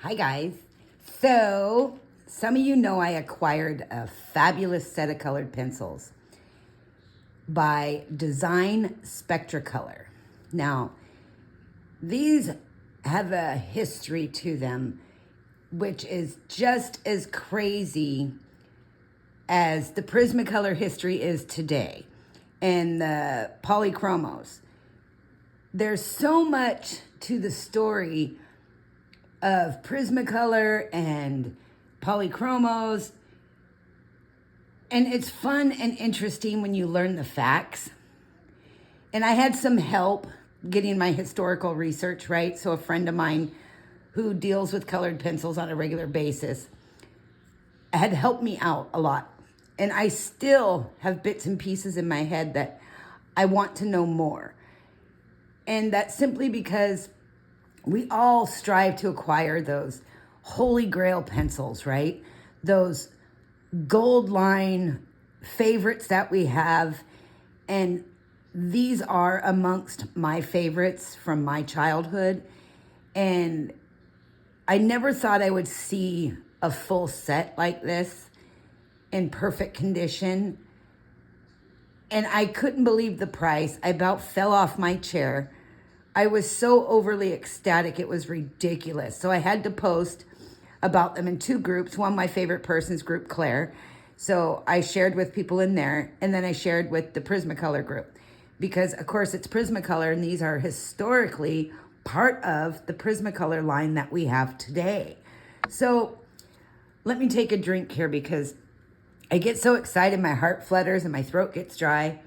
Hi guys. So some of you know I acquired a fabulous set of colored pencils by DESIGN SPECTRACOLor. Now, these have a history to them, which is just as crazy as the Prismacolor history is today and the polychromos. There's so much to the story of Prismacolor and polychromos, and it's fun and interesting when you learn the facts. And I had some help getting my historical research right. So a friend of mine who deals with colored pencils on a regular basis had helped me out a lot. And I still have bits and pieces in my head that I want to know more. And that's simply because we all strive to acquire those holy grail pencils, right? Those gold line favorites that we have. And these are amongst my favorites from my childhood. And I never thought I would see a full set like this in perfect condition. And I couldn't believe the price. I about fell off my chair. I was so overly ecstatic, it was ridiculous. So I had to post about them in two groups. One, my favorite person's group, Claire. So I shared with people in there, and then I shared with the Prismacolor group. Because, of course, it's Prismacolor, and these are historically part of the Prismacolor line that we have today. So let me take a drink here because I get so excited, my heart flutters, and my throat gets dry.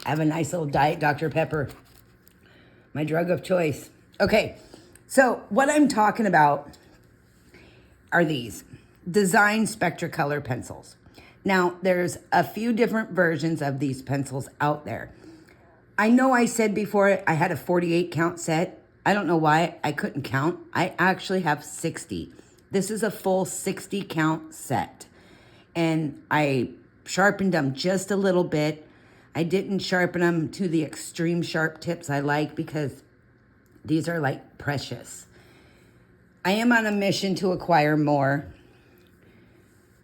I have a nice little Diet Dr. Pepper, my drug of choice. Okay, so what I'm talking about are these DESIGN SPECTRACOLor pencils. Now, there's a few different versions of these pencils out there. I know I said before I had a 48 count set. I don't know why I couldn't count. I actually have 60. This is a full 60 count set. And I sharpened them just a little bit. I didn't sharpen them to the extreme sharp tips I like because these are like precious. I am on a mission to acquire more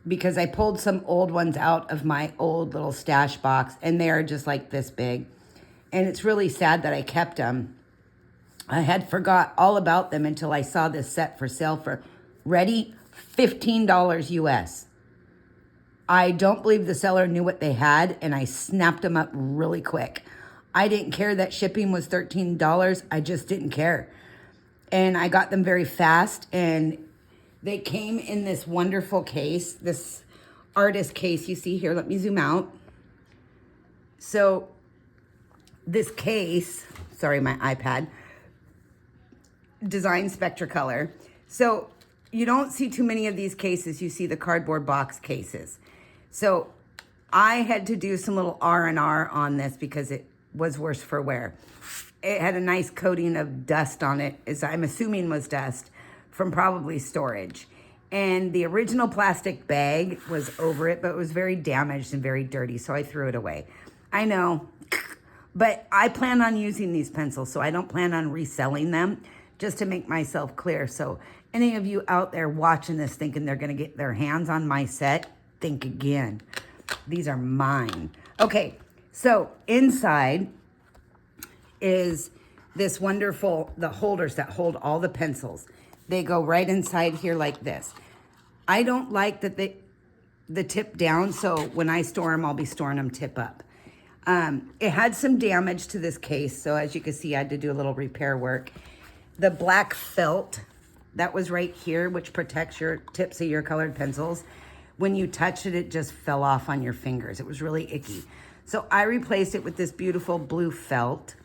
because I pulled some old ones out of my old little stash box and they are just like this big. And it's really sad that I kept them. I had forgot all about them until I saw this set for sale for, ready, $15 US. I don't believe the seller knew what they had, and I snapped them up really quick. I didn't care that shipping was $13. I just didn't care. And I got them very fast, and they came in this wonderful case, this artist case you see here. Let me zoom out. So this case, sorry, my iPad, DESIGN SPECTRACOLor. So you don't see too many of these cases. You see the cardboard box cases. So I had to do some little R&R on this because it was worse for wear. It had a nice coating of dust on it, as I'm assuming was dust from probably storage. And the original plastic bag was over it, but it was very damaged and very dirty, so I threw it away. I know, but I plan on using these pencils, so I don't plan on reselling them, just to make myself clear. So any of you out there watching this thinking they're going to get their hands on my set, think again. These are mine. Okay, so inside is this wonderful, the holders that hold all the pencils. They go right inside here like this. I don't like that the tip down, so when I store them, I'll be storing them tip up. It had some damage to this case, so as you can see, I had to do a little repair work. The black felt that was right here, which protects your tips of your colored pencils. When you touched it, it just fell off on your fingers. It was really icky. So I replaced it with this beautiful blue felt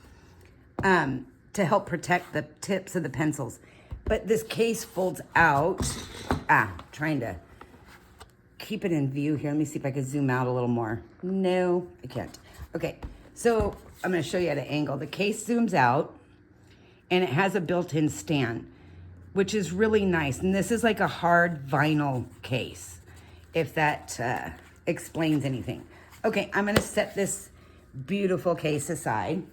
to help protect the tips of the pencils. But this case folds out. Trying to keep it in view here. Let me see if I can zoom out a little more. No, I can't. Okay, so I'm gonna show you at an angle. The case zooms out and it has a built-in stand, which is really nice. And this is like a hard vinyl case, if that explains anything. Okay, I'm gonna set this beautiful case aside.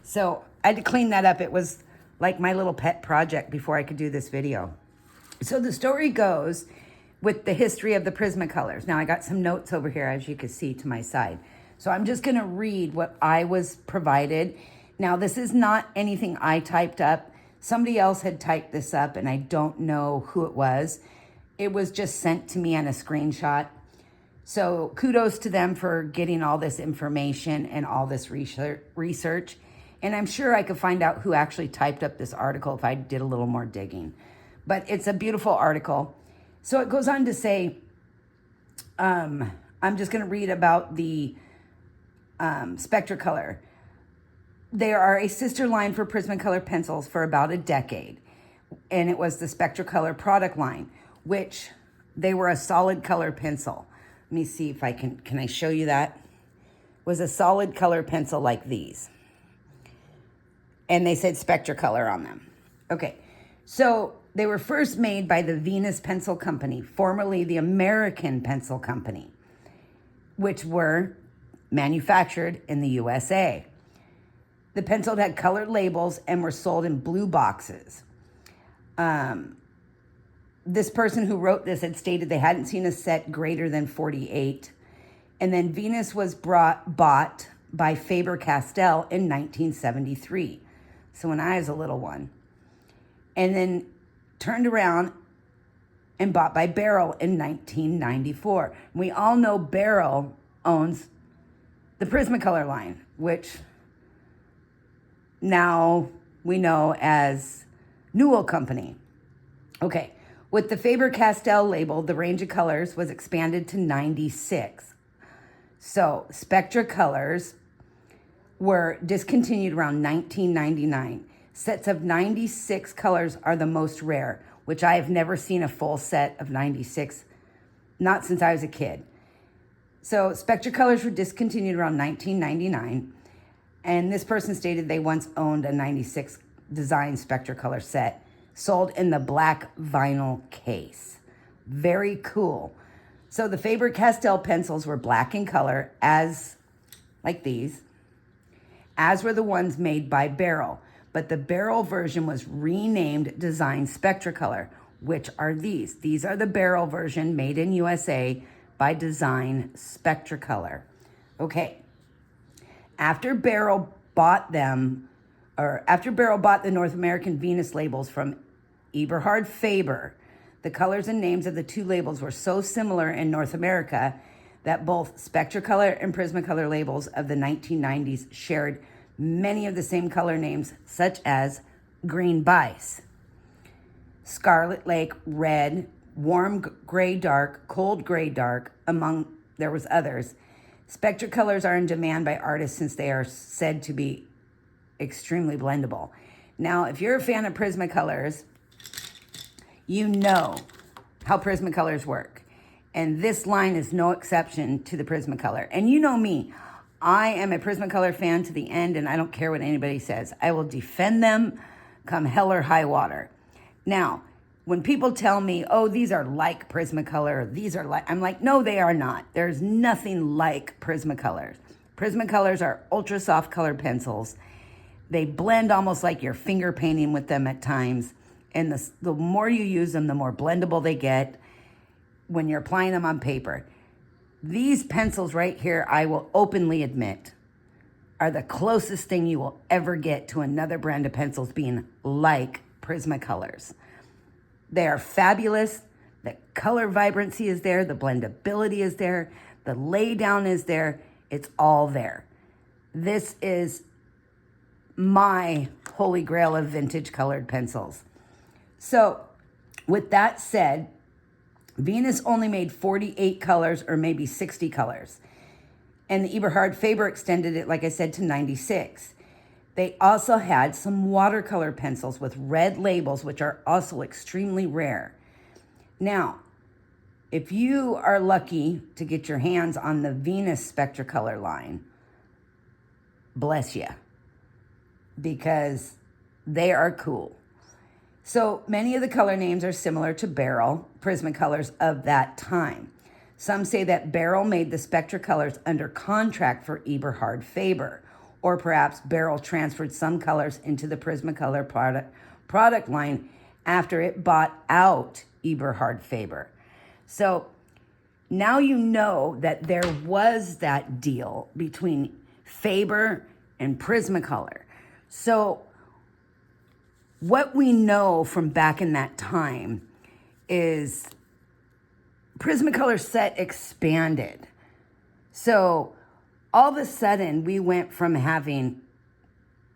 So I had to clean that up. It was like my little pet project before I could do this video. So the story goes with the history of the Prismacolors. Now I got some notes over here, as you can see to my side. So I'm just gonna read what I was provided. Now this is not anything I typed up. Somebody else had typed this up and I don't know who it was. It was just sent to me on a screenshot. So kudos to them for getting all this information and all this research. And I'm sure I could find out who actually typed up this article if I did a little more digging. But it's a beautiful article. So it goes on to say, I'm just going to read about the Spectracolor. They are a sister line for Prismacolor pencils for about a decade. And it was the Spectracolor product line, which they were a solid color pencil. Let me see if I can I show you that? It was a solid color pencil like these. And they said Spectracolor on them. Okay, so they were first made by the Venus Pencil Company, formerly the American Pencil Company, which were manufactured in the USA. The pencils had colored labels and were sold in blue boxes. This person who wrote this had stated they hadn't seen a set greater than 48. And then Venus was bought by Faber Castell in 1973. So when I was a little one. And then turned around and bought by Berol in 1994. We all know Berol owns the Prismacolor line, which now we know as Newell Company. Okay, with the Faber-Castell label, the range of colors was expanded to 96. So Spectracolors were discontinued around 1999. Sets of 96 colors are the most rare, which I have never seen a full set of 96, not since I was a kid. So Spectracolors were discontinued around 1999, and this person stated they once owned a 96 design Spectracolor set, sold in the black vinyl case. Very cool. So the Faber-Castell pencils were black in color, as like these, as were the ones made by Berol. But the Berol version was renamed Design Spectracolor, which are these. These are the Berol version made in USA by Design Spectracolor. Okay. After Berol bought the North American Venus labels from Eberhard Faber, the colors and names of the two labels were so similar in North America that both Spectracolor and Prismacolor labels of the 1990s shared many of the same color names, such as Green Bice, Scarlet Lake, Red, Warm Gray Dark, Cold Gray Dark, there was others. Spectracolors are in demand by artists since they are said to be extremely blendable. Now, if you're a fan of Prismacolors, you know how Prismacolors work. And this line is no exception to the Prismacolor. And you know me, I am a Prismacolor fan to the end, and I don't care what anybody says. I will defend them come hell or high water. Now, when people tell me, oh, these are like Prismacolor, these are like, I'm like, no, they are not. There's nothing like Prismacolors. Prismacolors are ultra soft color pencils. They blend almost like you're finger painting with them at times. And the more you use them, the more blendable they get when you're applying them on paper. These pencils right here, I will openly admit, are the closest thing you will ever get to another brand of pencils being like Prismacolors. They are fabulous. The color vibrancy is there. The blendability is there. The laydown is there. It's all there. This is my holy grail of vintage colored pencils. So with that said, Venus only made 48 colors or maybe 60 colors. And the Eberhard Faber extended it, like I said, to 96. They also had some watercolor pencils with red labels, which are also extremely rare. Now, if you are lucky to get your hands on the Venus Spectracolor line, bless you, because they are cool. So many of the color names are similar to Berol Prismacolors of that time. Some say that Berol made the Spectracolors under contract for Eberhard Faber, or perhaps Berol transferred some colors into the Prismacolor product line after it bought out Eberhard Faber. So now you know that there was that deal between Faber and Prismacolor. So what we know from back in that time is Prismacolor set expanded. So all of a sudden we went from having,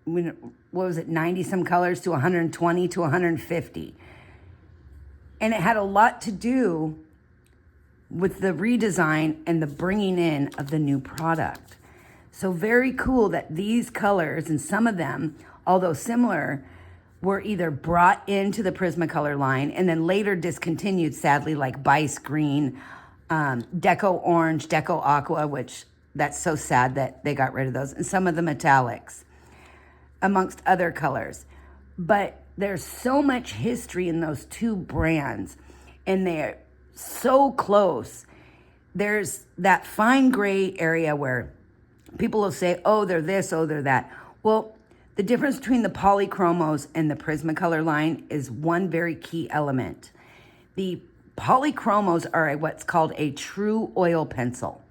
what was it, 90 some colors to 120 to 150. And it had a lot to do with the redesign and the bringing in of the new product. So very cool that these colors, and some of them, although similar, were either brought into the Prismacolor line and then later discontinued, sadly, like Bice Green, Deco Orange, Deco Aqua, which that's so sad that they got rid of those, and some of the metallics, amongst other colors. But there's so much history in those two brands, and they're so close. There's that fine gray area where people will say, oh, they're this, oh, they're that. Well, the difference between the polychromos and the Prismacolor line is one very key element. The polychromos are what's called a true oil pencil.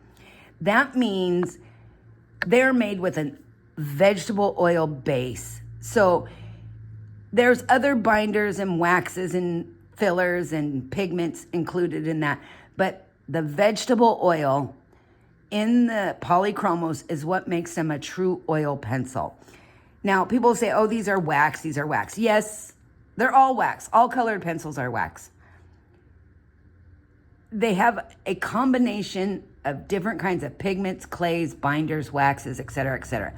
That means they're made with a vegetable oil base. So there's other binders and waxes and fillers and pigments included in that. But the vegetable oil in the polychromos is what makes them a true oil pencil. Now, people say, oh, these are wax, these are wax. Yes, they're all wax. All colored pencils are wax. They have a combination of different kinds of pigments, clays, binders, waxes, etc., etc.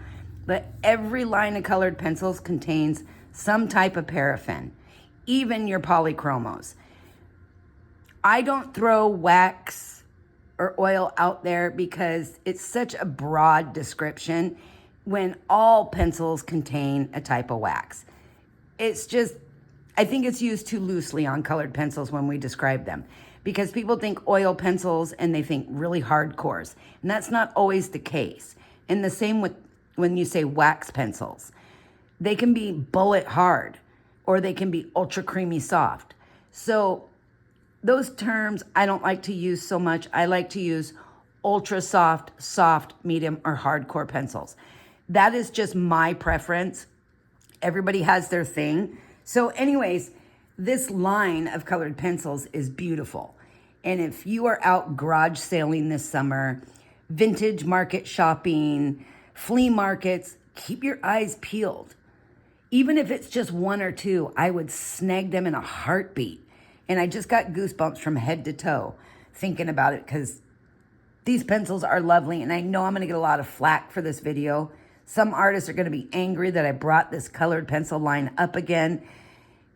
But every line of colored pencils contains some type of paraffin, even your polychromos. I don't throw wax or oil out there because it's such a broad description when all pencils contain a type of wax. It's just, I think it's used too loosely on colored pencils when we describe them, because people think oil pencils and they think really hardcores, and that's not always the case. And the same with when you say wax pencils. They can be bullet hard or they can be ultra creamy soft. So those terms I don't like to use so much. I like to use ultra soft, soft, medium, or hardcore pencils. That is just my preference. Everybody has their thing. So anyways, this line of colored pencils is beautiful. And if you are out garage sailing this summer, vintage market shopping, flea markets, keep your eyes peeled. Even if it's just one or two, I would snag them in a heartbeat. And I just got goosebumps from head to toe thinking about it, because these pencils are lovely. And I know I'm going to get a lot of flack for this video. Some artists are going to be angry that I brought this colored pencil line up again,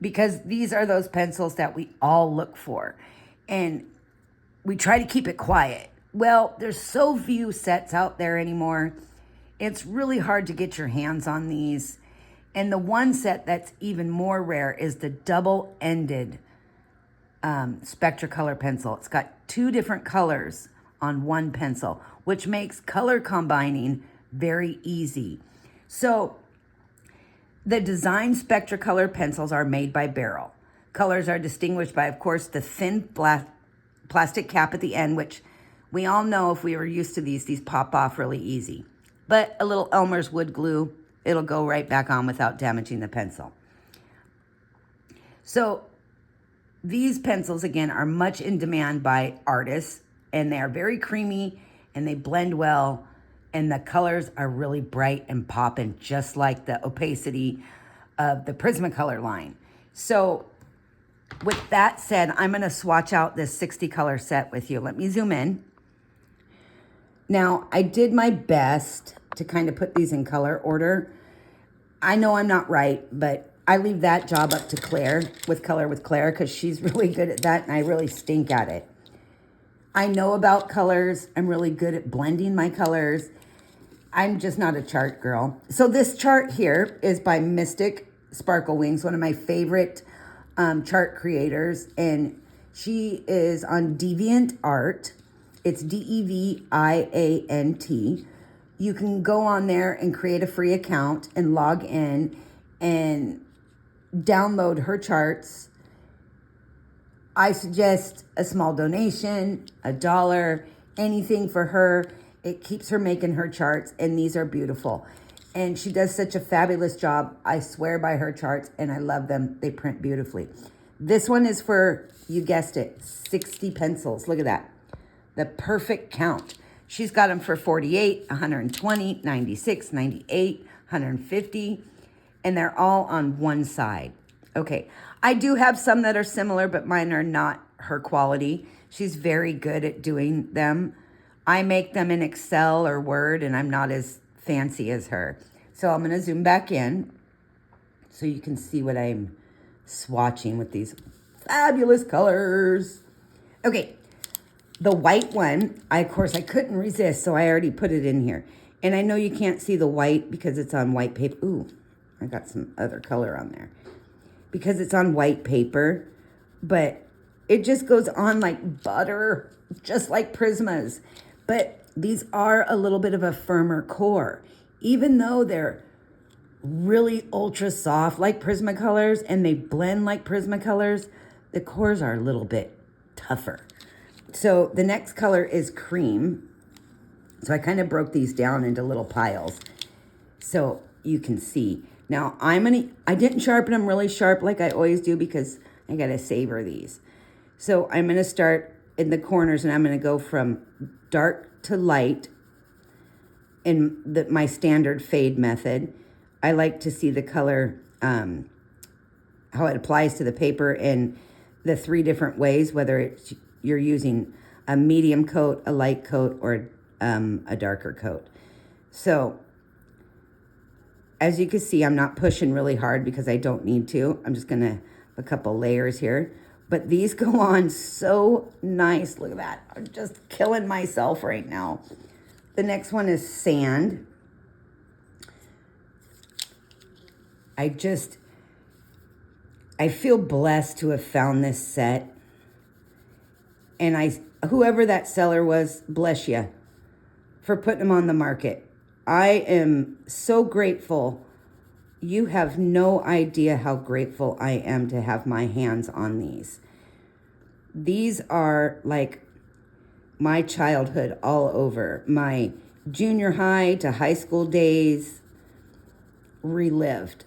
because these are those pencils that we all look for. And we try to keep it quiet. Well, there's so few sets out there anymore. It's really hard to get your hands on these. And the one set that's even more rare is the double-ended Spectracolor pencil. It's got two different colors on one pencil, which makes color combining very easy. So the DESIGN SPECTRACOLOR pencils are made by Berol. Colors are distinguished by, of course, the thin plastic cap at the end, which we all know if we were used to these pop off really easy. But a little Elmer's wood glue, it'll go right back on without damaging the pencil. So these pencils, again, are much in demand by artists, and they are very creamy and they blend well, and the colors are really bright and popping, just like the opacity of the Prismacolor line. So with that said, I'm going to swatch out this 60 color set with you. Let me zoom in. Now, I did my best to kind of put these in color order. I know I'm not right, but I leave that job up to Claire with Color with Claire, because she's really good at that and I really stink at it. I know about colors. I'm really good at blending my colors. I'm just not a chart girl. So this chart here is by Mystic Sparkle Wings, one of my favorite chart creators, and she is on Deviant Art. It's DEVIANT. you can go on there and create a free account and log in and download her charts. I suggest a small donation, $1, anything for her. It keeps her making her charts, and these are beautiful. And she does such a fabulous job. I swear by her charts, and I love them. They print beautifully. This one is for, you guessed it, 60 pencils. Look at that. The perfect count. She's got them for 48, 120, 96, 98, 150, and they're all on one side. Okay, I do have some that are similar, but mine are not her quality. She's very good at doing them. I make them in Excel or Word, and I'm not as fancy as her. So I'm gonna zoom back in so you can see what I'm swatching with these fabulous colors. Okay. The white one, of course, I couldn't resist, so I already put it in here. And I know you can't see the white because it's on white paper. Ooh, I got some other color on there. Because it's on white paper, but it just goes on like butter, just like Prismas. But these are a little bit of a firmer core. Even though they're really ultra soft like Prismacolors and they blend like Prismacolors, the cores are a little bit tougher. So the next color is cream. So I kind of broke these down into little piles so you can see. Now I didn't sharpen them really sharp like I always do because I got to savor these. So I'm going to start in the corners and I'm going to go from dark to light in my standard fade method. I like to see the color, how it applies to the paper in the 3 different ways, whether it's you're using a medium coat, a light coat, or a darker coat. So as you can see, I'm not pushing really hard because I don't need to. I'm just gonna a couple layers here. But these go on so nice. Look at that. I'm just killing myself right now. The next one is sand. I feel blessed to have found this set. And whoever that seller was, bless you for putting them on the market. I am so grateful. You have no idea how grateful I am to have my hands on these. These are like my childhood all over. My junior high to high school days relived.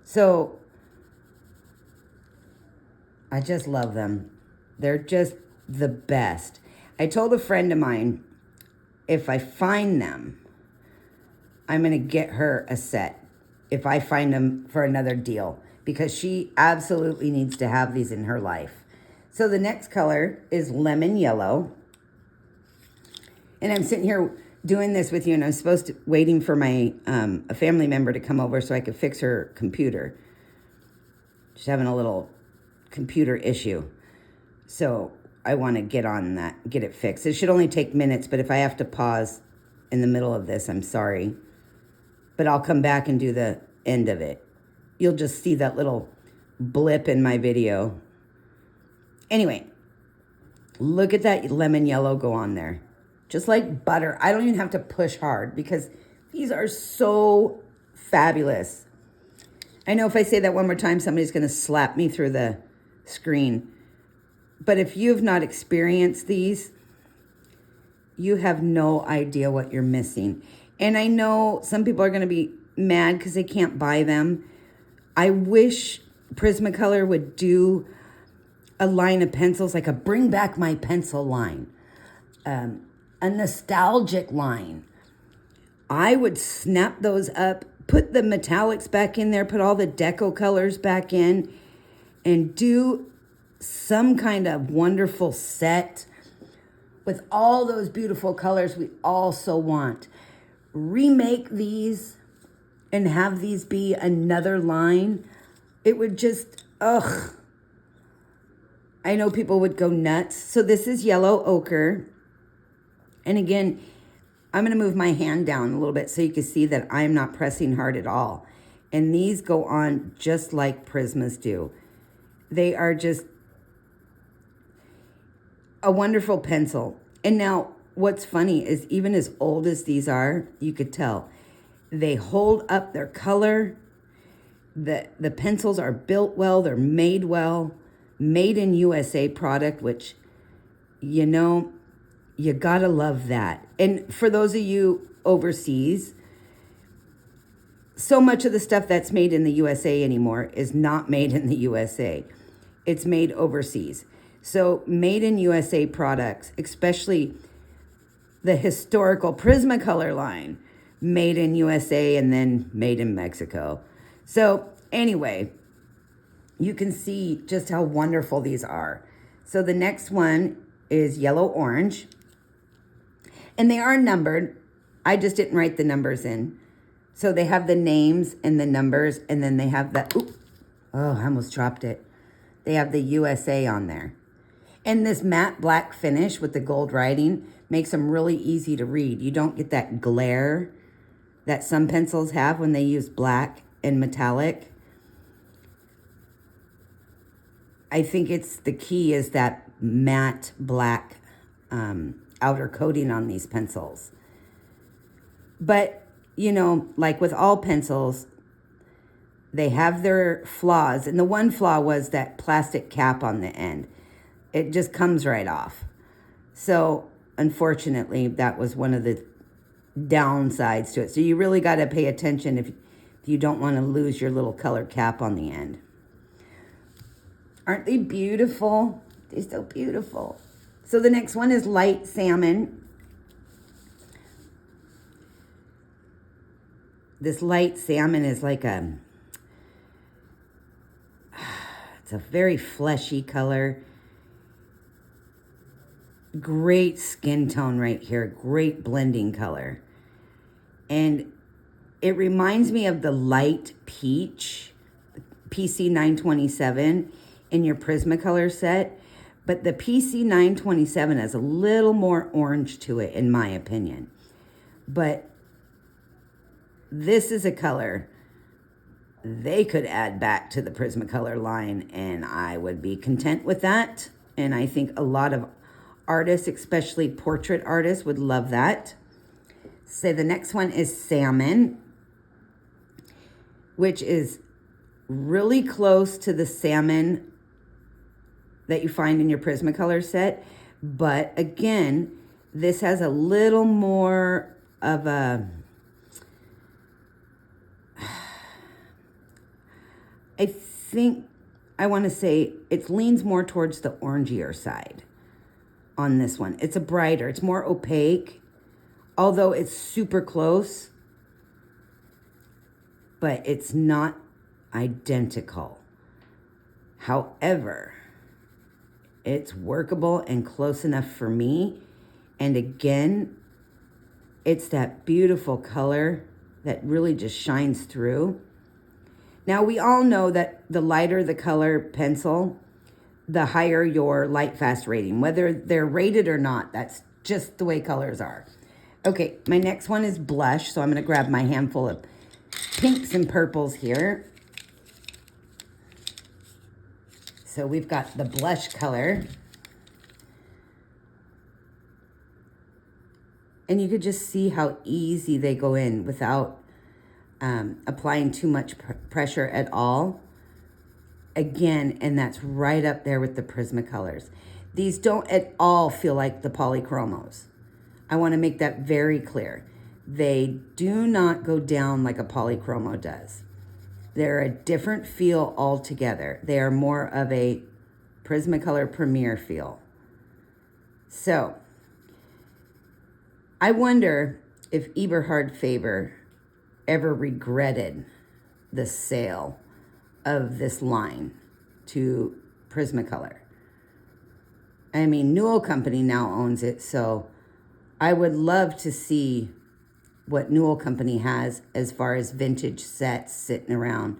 So I just love them. They're just the best. I told a friend of mine, if I find them, I'm going to get her a set if I find them for another deal because she absolutely needs to have these in her life. So the next color is lemon yellow. And I'm sitting here doing this with you and I'm waiting for my a family member to come over so I could fix her computer. She's having a little computer issue. So I want to get on that, get it fixed. It should only take minutes, but if I have to pause in the middle of this, I'm sorry. But I'll come back and do the end of it. You'll just see that little blip in my video. Anyway, look at that lemon yellow go on there. Just like butter. I don't even have to push hard because these are so fabulous. I know if I say that one more time, somebody's going to slap me through the screen. But if you've not experienced these, you have no idea what you're missing. And I know some people are going to be mad because they can't buy them. I wish Prismacolor would do a line of pencils, like a bring back my pencil line, a nostalgic line. I would snap those up, put the metallics back in there, put all the deco colors back in, and do some kind of wonderful set with all those beautiful colors we all so want. Remake these and have these be another line. It would just, ugh. I know people would go nuts. So this is yellow ochre. And again, I'm going to move my hand down a little bit so you can see that I'm not pressing hard at all. And these go on just like Prismas do. They are just a wonderful pencil. And now what's funny is even as old as these are, you could tell they hold up their color. The pencils are built well, they're made well, made in USA product, which, you know, you gotta love that. And for those of you overseas, so much of the stuff that's made in the USA anymore is not made in the USA. It's made overseas. So made in USA products, especially the historical Prismacolor line, made in USA and then made in Mexico. So anyway, you can see just how wonderful these are. So the next one is yellow orange. And they are numbered. I just didn't write the numbers in. So they have the names and the numbers, and then they have the, oh, I almost dropped it. They have the USA on there. And this matte black finish with the gold writing makes them really easy to read. You don't get that glare that some pencils have when they use black and metallic. I think it's the key is that matte black outer coating on these pencils. But, you know, like with all pencils, they have their flaws. And the one flaw was that plastic cap on the end. It just comes right off. So, unfortunately, that was one of the downsides to it. So you really got to pay attention if you don't want to lose your little color cap on the end. Aren't they beautiful? They're so beautiful. So the next one is light salmon. This light salmon is like it's a very fleshy color. Great skin tone right here. Great blending color. And it reminds me of the light peach, PC 927 in your Prismacolor set. But the PC 927 has a little more orange to it, in my opinion. But this is a color they could add back to the Prismacolor line, and I would be content with that. And I think a lot of artists, especially portrait artists, would love that. So the next one is salmon, which is really close to the salmon that you find in your Prismacolor set. But again, this has a little more of a, I think, I want to say it leans more towards the orangier side on this one. It's a brighter, it's more opaque, although it's super close, but it's not identical. However, it's workable and close enough for me. And again, it's that beautiful color that really just shines through. Now, we all know that the lighter the color pencil, the higher your light fast rating. Whether they're rated or not, that's just the way colors are. Okay, my next one is blush. So I'm going to grab my handful of pinks and purples here. So we've got the blush color. And you could just see how easy they go in without applying too much pressure at all. Again, and that's right up there with the Prismacolors. These don't at all feel like the polychromos. I want to make that very clear. They do not go down like a polychromo does. They're a different feel altogether. They are more of a Prismacolor Premier feel. So, I wonder if Eberhard Faber ever regretted the sale of this line to Prismacolor. I mean, Newell Company now owns it, so I would love to see what Newell Company has as far as vintage sets sitting around.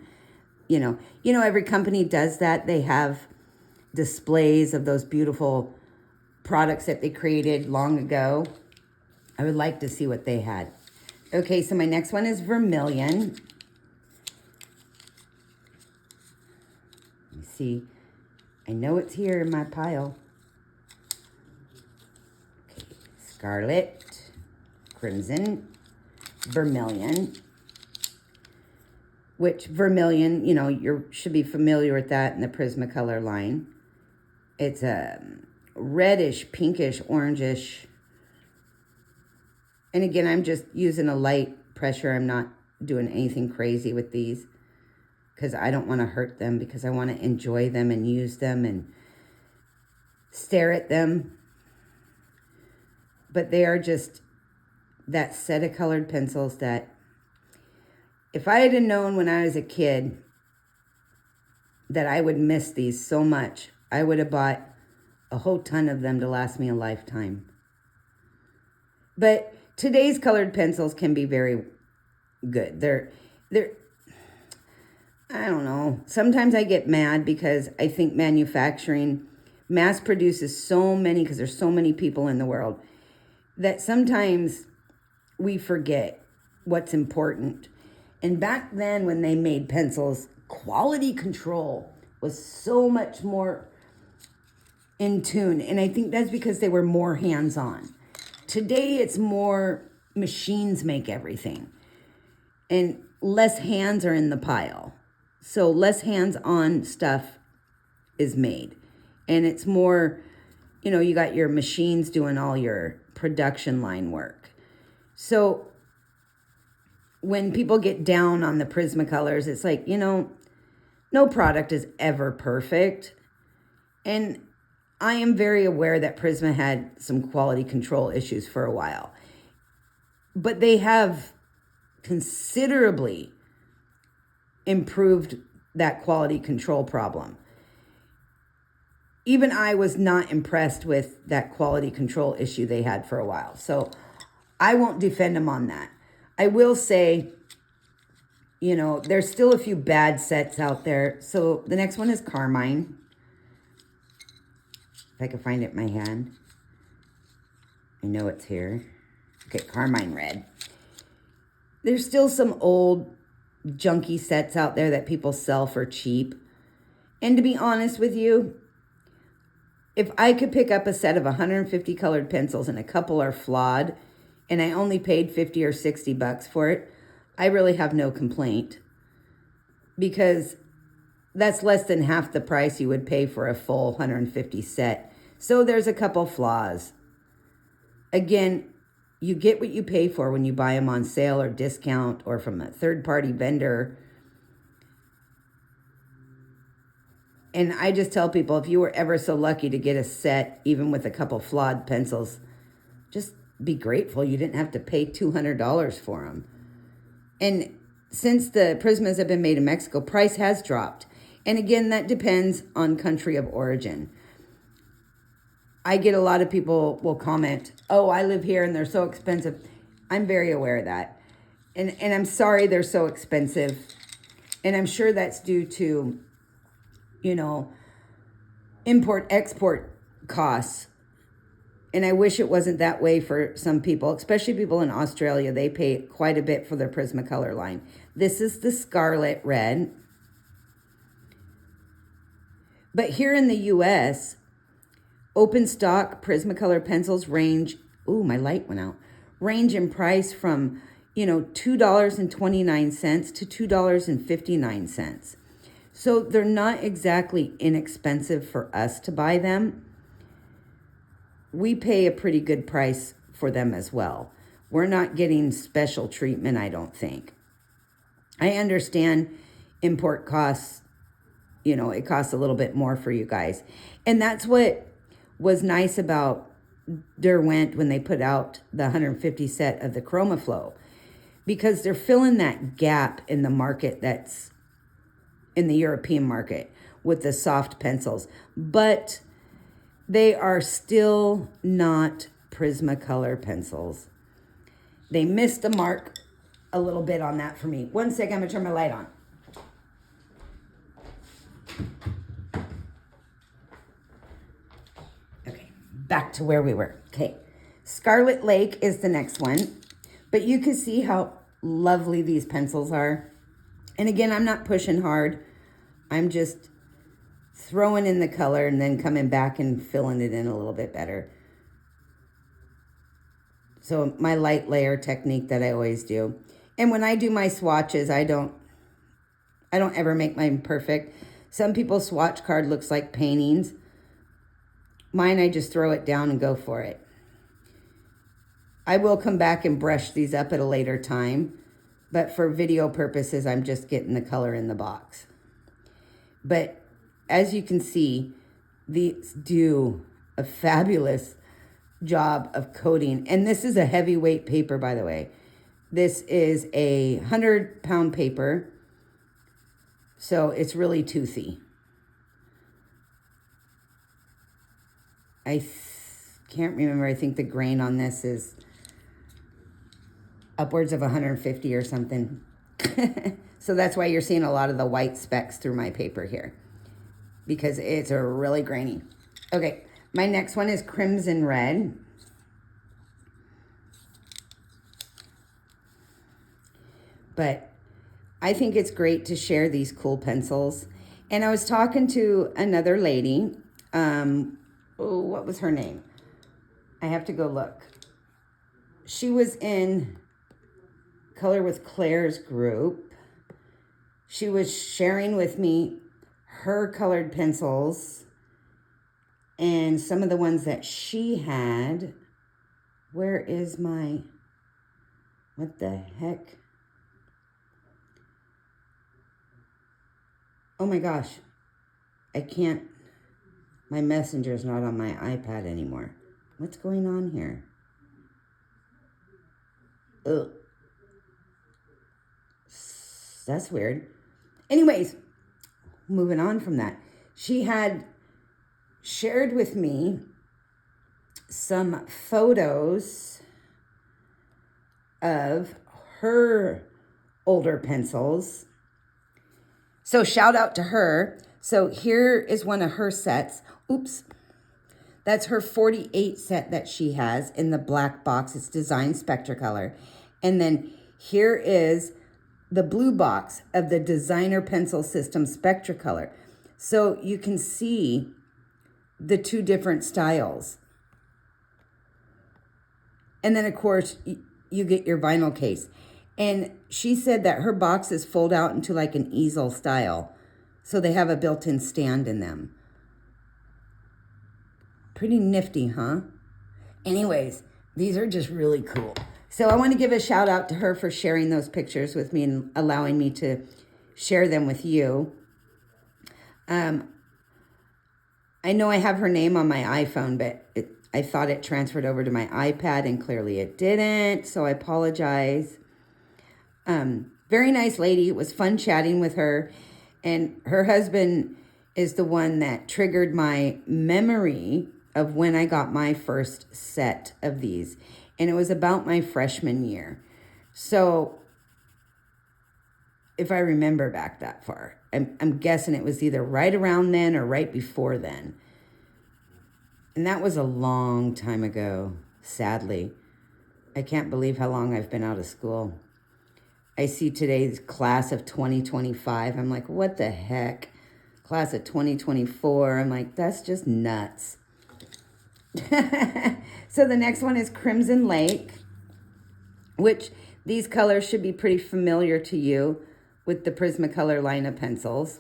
You know, every company does that. They have displays of those beautiful products that they created long ago. I would like to see what they had. Okay, so my next one is vermilion. Let me see. I know it's here in my pile. Okay, scarlet, crimson, vermilion, which vermilion, you know, you should be familiar with that in the Prismacolor line. It's a reddish, pinkish, orangish. And again, I'm just using a light pressure. I'm not doing anything crazy with these because I don't want to hurt them, because I want to enjoy them and use them and stare at them. But they are just that set of colored pencils that if I had known when I was a kid that I would miss these so much, I would have bought a whole ton of them to last me a lifetime. But today's colored pencils can be very good. They're I don't know. Sometimes I get mad because I think manufacturing mass produces so many, because there's so many people in the world, that sometimes we forget what's important. And back then when they made pencils, quality control was so much more in tune. And I think that's because they were more hands-on. Today it's more machines make everything. And less hands are in the pile. So less hands-on stuff is made. And it's more, you know, you got your machines doing all your production line work. So when people get down on the Prismacolors, it's like, you know, no product is ever perfect. And I am very aware that Prisma had some quality control issues for a while. But they have considerably improved that quality control problem. Even I was not impressed with that quality control issue they had for a while. So I won't defend them on that. I will say, you know, there's still a few bad sets out there. So the next one is Carmine. If I can find it in my hand. I know it's here. Okay, Carmine Red. There's still some old junky sets out there that people sell for cheap. And to be honest with you, if I could pick up a set of 150 colored pencils and a couple are flawed, and I only paid 50 or 60 bucks for it, I really have no complaint, because that's less than half the price you would pay for a full 150 set. So there's a couple flaws. Again, you get what you pay for when you buy them on sale or discount or from a third-party vendor. And I just tell people, if you were ever so lucky to get a set, even with a couple flawed pencils, just be grateful you didn't have to pay $200 for them. And since the Prismas have been made in Mexico, price has dropped. And again, that depends on country of origin. I get a lot of people will comment, oh, I live here and they're so expensive. I'm very aware of that. And I'm sorry they're so expensive. And I'm sure that's due to, you know, import-export costs. And I wish it wasn't that way for some people, especially people in Australia. They pay quite a bit for their Prismacolor line. This is the Scarlet Red. But here in the U.S., open stock Prismacolor pencils range, ooh, my light went out, range in price from, you know, $2.29 to $2.59. So they're not exactly inexpensive for us to buy them. We pay a pretty good price for them as well. We're not getting special treatment, I don't think. I understand import costs, you know, it costs a little bit more for you guys. And that's what was nice about Derwent when they put out the 150 set of the ChromaFlow, because they're filling that gap in the market that's in the European market with the soft pencils. But they are still not Prismacolor pencils. They missed the mark a little bit on that for me. One second, I'm gonna turn my light on. Okay, back to where we were. Okay, Scarlet Lake is the next one. But you can see how lovely these pencils are. And again, I'm not pushing hard. I'm just throwing in the color and then coming back and filling it in a little bit better. So my light layer technique that I always do. And when I do my swatches, I don't ever make mine perfect. Some people's swatch card looks like paintings. Mine, I just throw it down and go for it. I will come back and brush these up at a later time, but for video purposes, I'm just getting the color in the box. But as you can see, these do a fabulous job of coating. And this is a heavyweight paper, by the way. This is a 100-pound paper, so it's really toothy. I can't remember. I think the grain on this is upwards of 150 or something. So that's why you're seeing a lot of the white specks through my paper here, because it's a really grainy. Okay, my next one is crimson red. But I think it's great to share these cool pencils. And I was talking to another lady. What was her name? I have to go look. She was in Color with Claire's group. She was sharing with me her colored pencils and some of the ones that she had. Where is my, what the heck? Oh my gosh, I can't, my messenger's not on my iPad anymore. What's going on here? Ugh. That's weird. Anyways, moving on from that. She had shared with me some photos of her older pencils. So shout out to her. So here is one of her sets. Oops. That's her 48 set that she has in the black box. It's DESIGN SPECTRACOLOR. And then here is the blue box of the Designer Pencil System SPECTRACOLOR. So you can see the two different styles. And then, of course, you get your vinyl case. And she said that her boxes fold out into like an easel style. So they have a built-in stand in them. Pretty nifty, huh? Anyways, these are just really cool. So I want to give a shout out to her for sharing those pictures with me and allowing me to share them with you. I know I have her name on my iPhone, but I thought it transferred over to my iPad, and clearly it didn't, so I apologize. Very nice lady. It was fun chatting with her, and her husband is the one that triggered my memory of when I got my first set of these. And it was about my freshman year. So if I remember back that far, I'm guessing it was either right around then or right before then. And that was a long time ago, sadly. I can't believe how long I've been out of school. I see today's class of 2025. I'm like, what the heck? Class of 2024. I'm like, that's just nuts. So the next one is Crimson Lake, which these colors should be pretty familiar to you with the Prismacolor line of pencils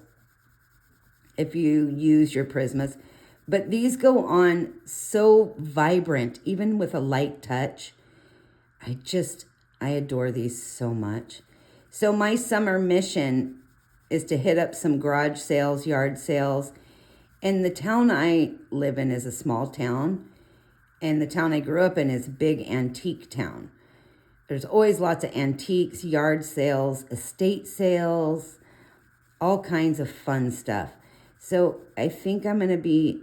if you use your Prismas. But these go on so vibrant, even with a light touch. I adore these so much. So my summer mission is to hit up some garage sales, yard sales. And the town I live in is a small town. And the town I grew up in is a big antique town. There's always lots of antiques, yard sales, estate sales, all kinds of fun stuff. So I think I'm going to be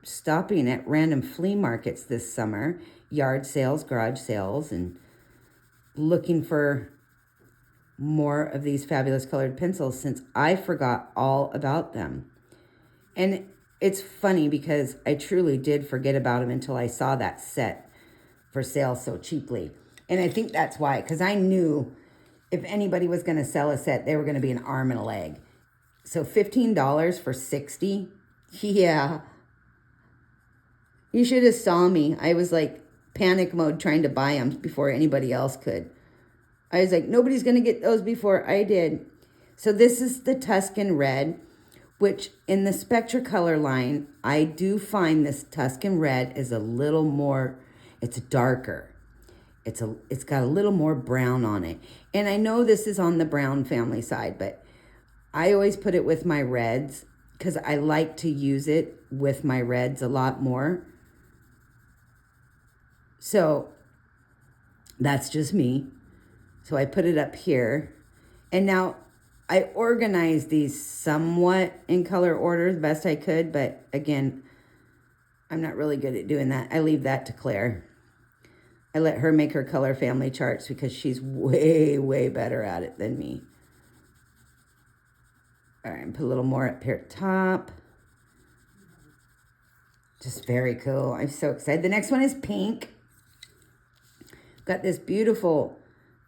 stopping at random flea markets this summer, yard sales, garage sales, and looking for more of these fabulous colored pencils since I forgot all about them. And it's funny because I truly did forget about them until I saw that set for sale so cheaply. And I think that's why, because I knew if anybody was going to sell a set, they were going to be an arm and a leg. So $15 for 60? Yeah. You should have saw me. I was like panic mode trying to buy them before anybody else could. I was like, nobody's going to get those before I did. So this is the Tuscan Red, which in the Spectracolor line, I do find this Tuscan Red is a little more, it's darker. It's got a little more brown on it. And I know this is on the brown family side, but I always put it with my reds because I like to use it with my reds a lot more. So that's just me. So I put it up here. And now I organized these somewhat in color order the best I could, but again, I'm not really good at doing that. I leave that to Claire. I let her make her color family charts because she's way, way better at it than me. All right, put a little more up here at top. Just very cool. I'm so excited. The next one is pink. Got this beautiful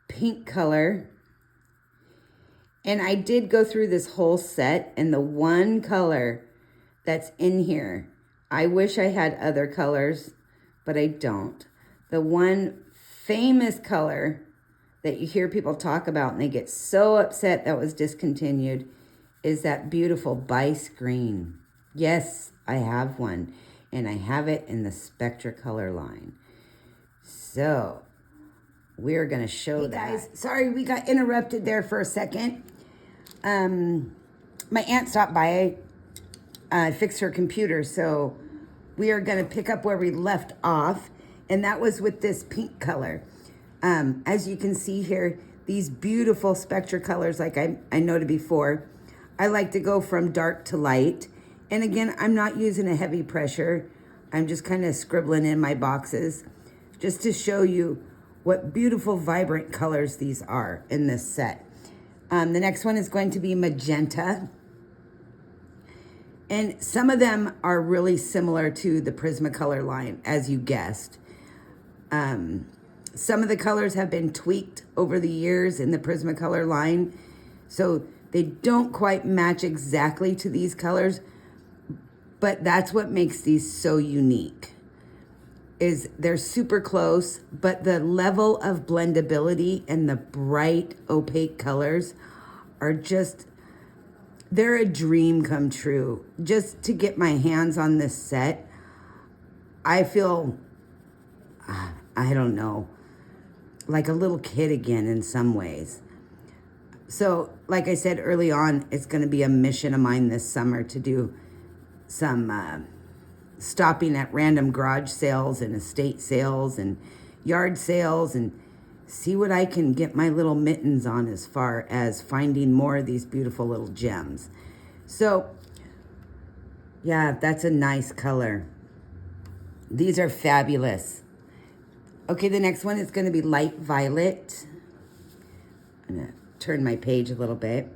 pink color. And I did go through this whole set, and the one color that's in here, I wish I had other colors, but I don't. The one famous color that you hear people talk about and they get so upset that was discontinued is that beautiful Bice green. Yes, I have one, and I have it in the Spectracolor line. So we're going to show that. Guys, sorry we got interrupted there for a second. My aunt stopped by, fixed her computer, so we are going to pick up where we left off. And that was with this pink color. As you can see here, these beautiful Spectracolors, like I noted before, I like to go from dark to light. And again, I'm not using a heavy pressure. I'm just kind of scribbling in my boxes just to show you what beautiful, vibrant colors these are in this set. The next one is going to be magenta. And some of them are really similar to the Prismacolor line, as you guessed. Some of the colors have been tweaked over the years in the Prismacolor line, so they don't quite match exactly to these colors, but that's what makes these so unique, is they're super close, but the level of blendability and the bright opaque colors are just, they're a dream come true. Just to get my hands on this set, I feel, I don't know, like a little kid again in some ways. So, like I said early on, it's going to be a mission of mine this summer to do some stopping at random garage sales and estate sales and yard sales and see what I can get my little mittens on as far as finding more of these beautiful little gems. So, yeah, that's a nice color. These are fabulous. Okay, the next one is going to be light violet. I'm going to turn my page a little bit.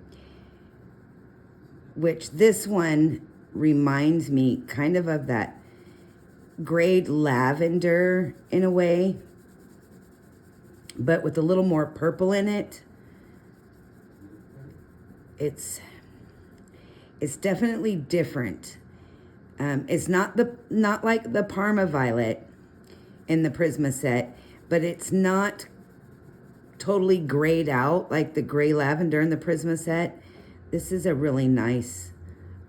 Which this one reminds me kind of that grayed lavender in a way, but with a little more purple in it. It's definitely different. It's not like the Parma violet in the Prisma set, but it's not totally grayed out like the gray lavender in the Prisma set. This is a really nice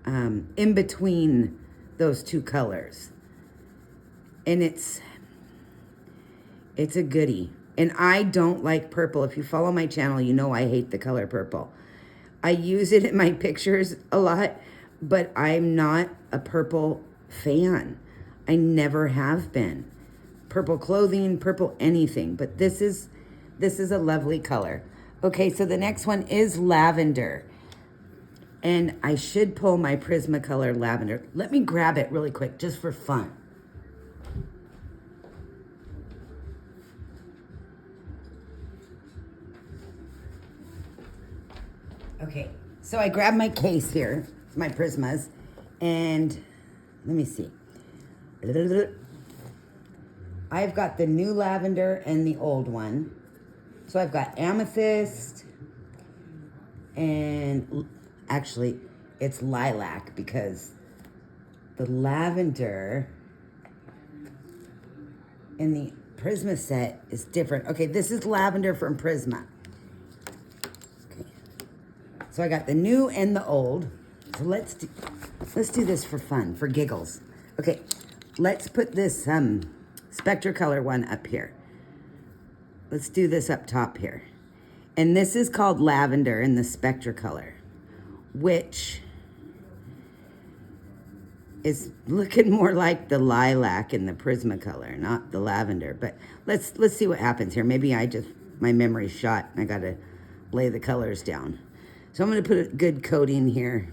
in between those two colors, and it's a goodie. And I don't like purple. If you follow my channel, you know I hate the color purple. I use it in my pictures a lot, but I'm not a purple fan. I never have been. Purple clothing, purple anything, but this is a lovely color. Okay, so the next one is lavender. And I should pull my Prismacolor lavender. Let me grab it really quick, just for fun. Okay, so I grabbed my case here, my Prismas, and let me see. I've got the new lavender and the old one. So I've got amethyst, and actually it's lilac because the lavender in the Prisma set is different. Okay, this is lavender from Prisma. Okay. So I got the new and the old. So let's do this for fun, for giggles. Okay, let's put this Spectracolor one up here. Let's do this up top here. And this is called lavender in the Spectracolor, which is looking more like the lilac in the Prismacolor, not the lavender. But let's see what happens here. Maybe my memory's shot and I gotta lay the colors down. So I'm gonna put a good coating here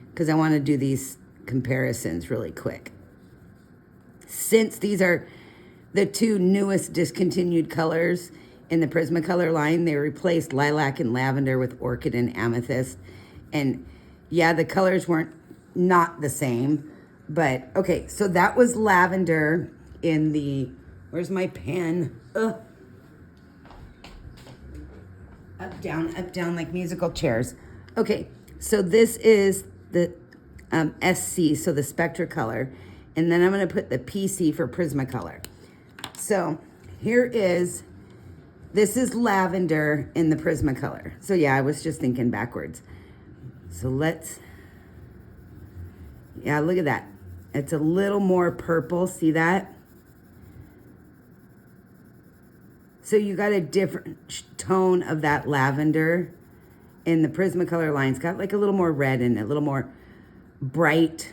because I wanna do these comparisons really quick. Since these are the two newest discontinued colors in the Prismacolor line, they replaced lilac and lavender with orchid and amethyst. And yeah, the colors weren't not the same, but okay, so that was lavender in the, where's my pen? Up, down like musical chairs. Okay, so this is the SC, so the Spectracolor, and then I'm gonna put the PC for Prismacolor. So here is, this is lavender in the Prismacolor. So yeah, I was just thinking backwards. So yeah, look at that. It's a little more purple, see that? So you got a different tone of that lavender in the Prismacolor line. It's got like a little more red in it, a little more bright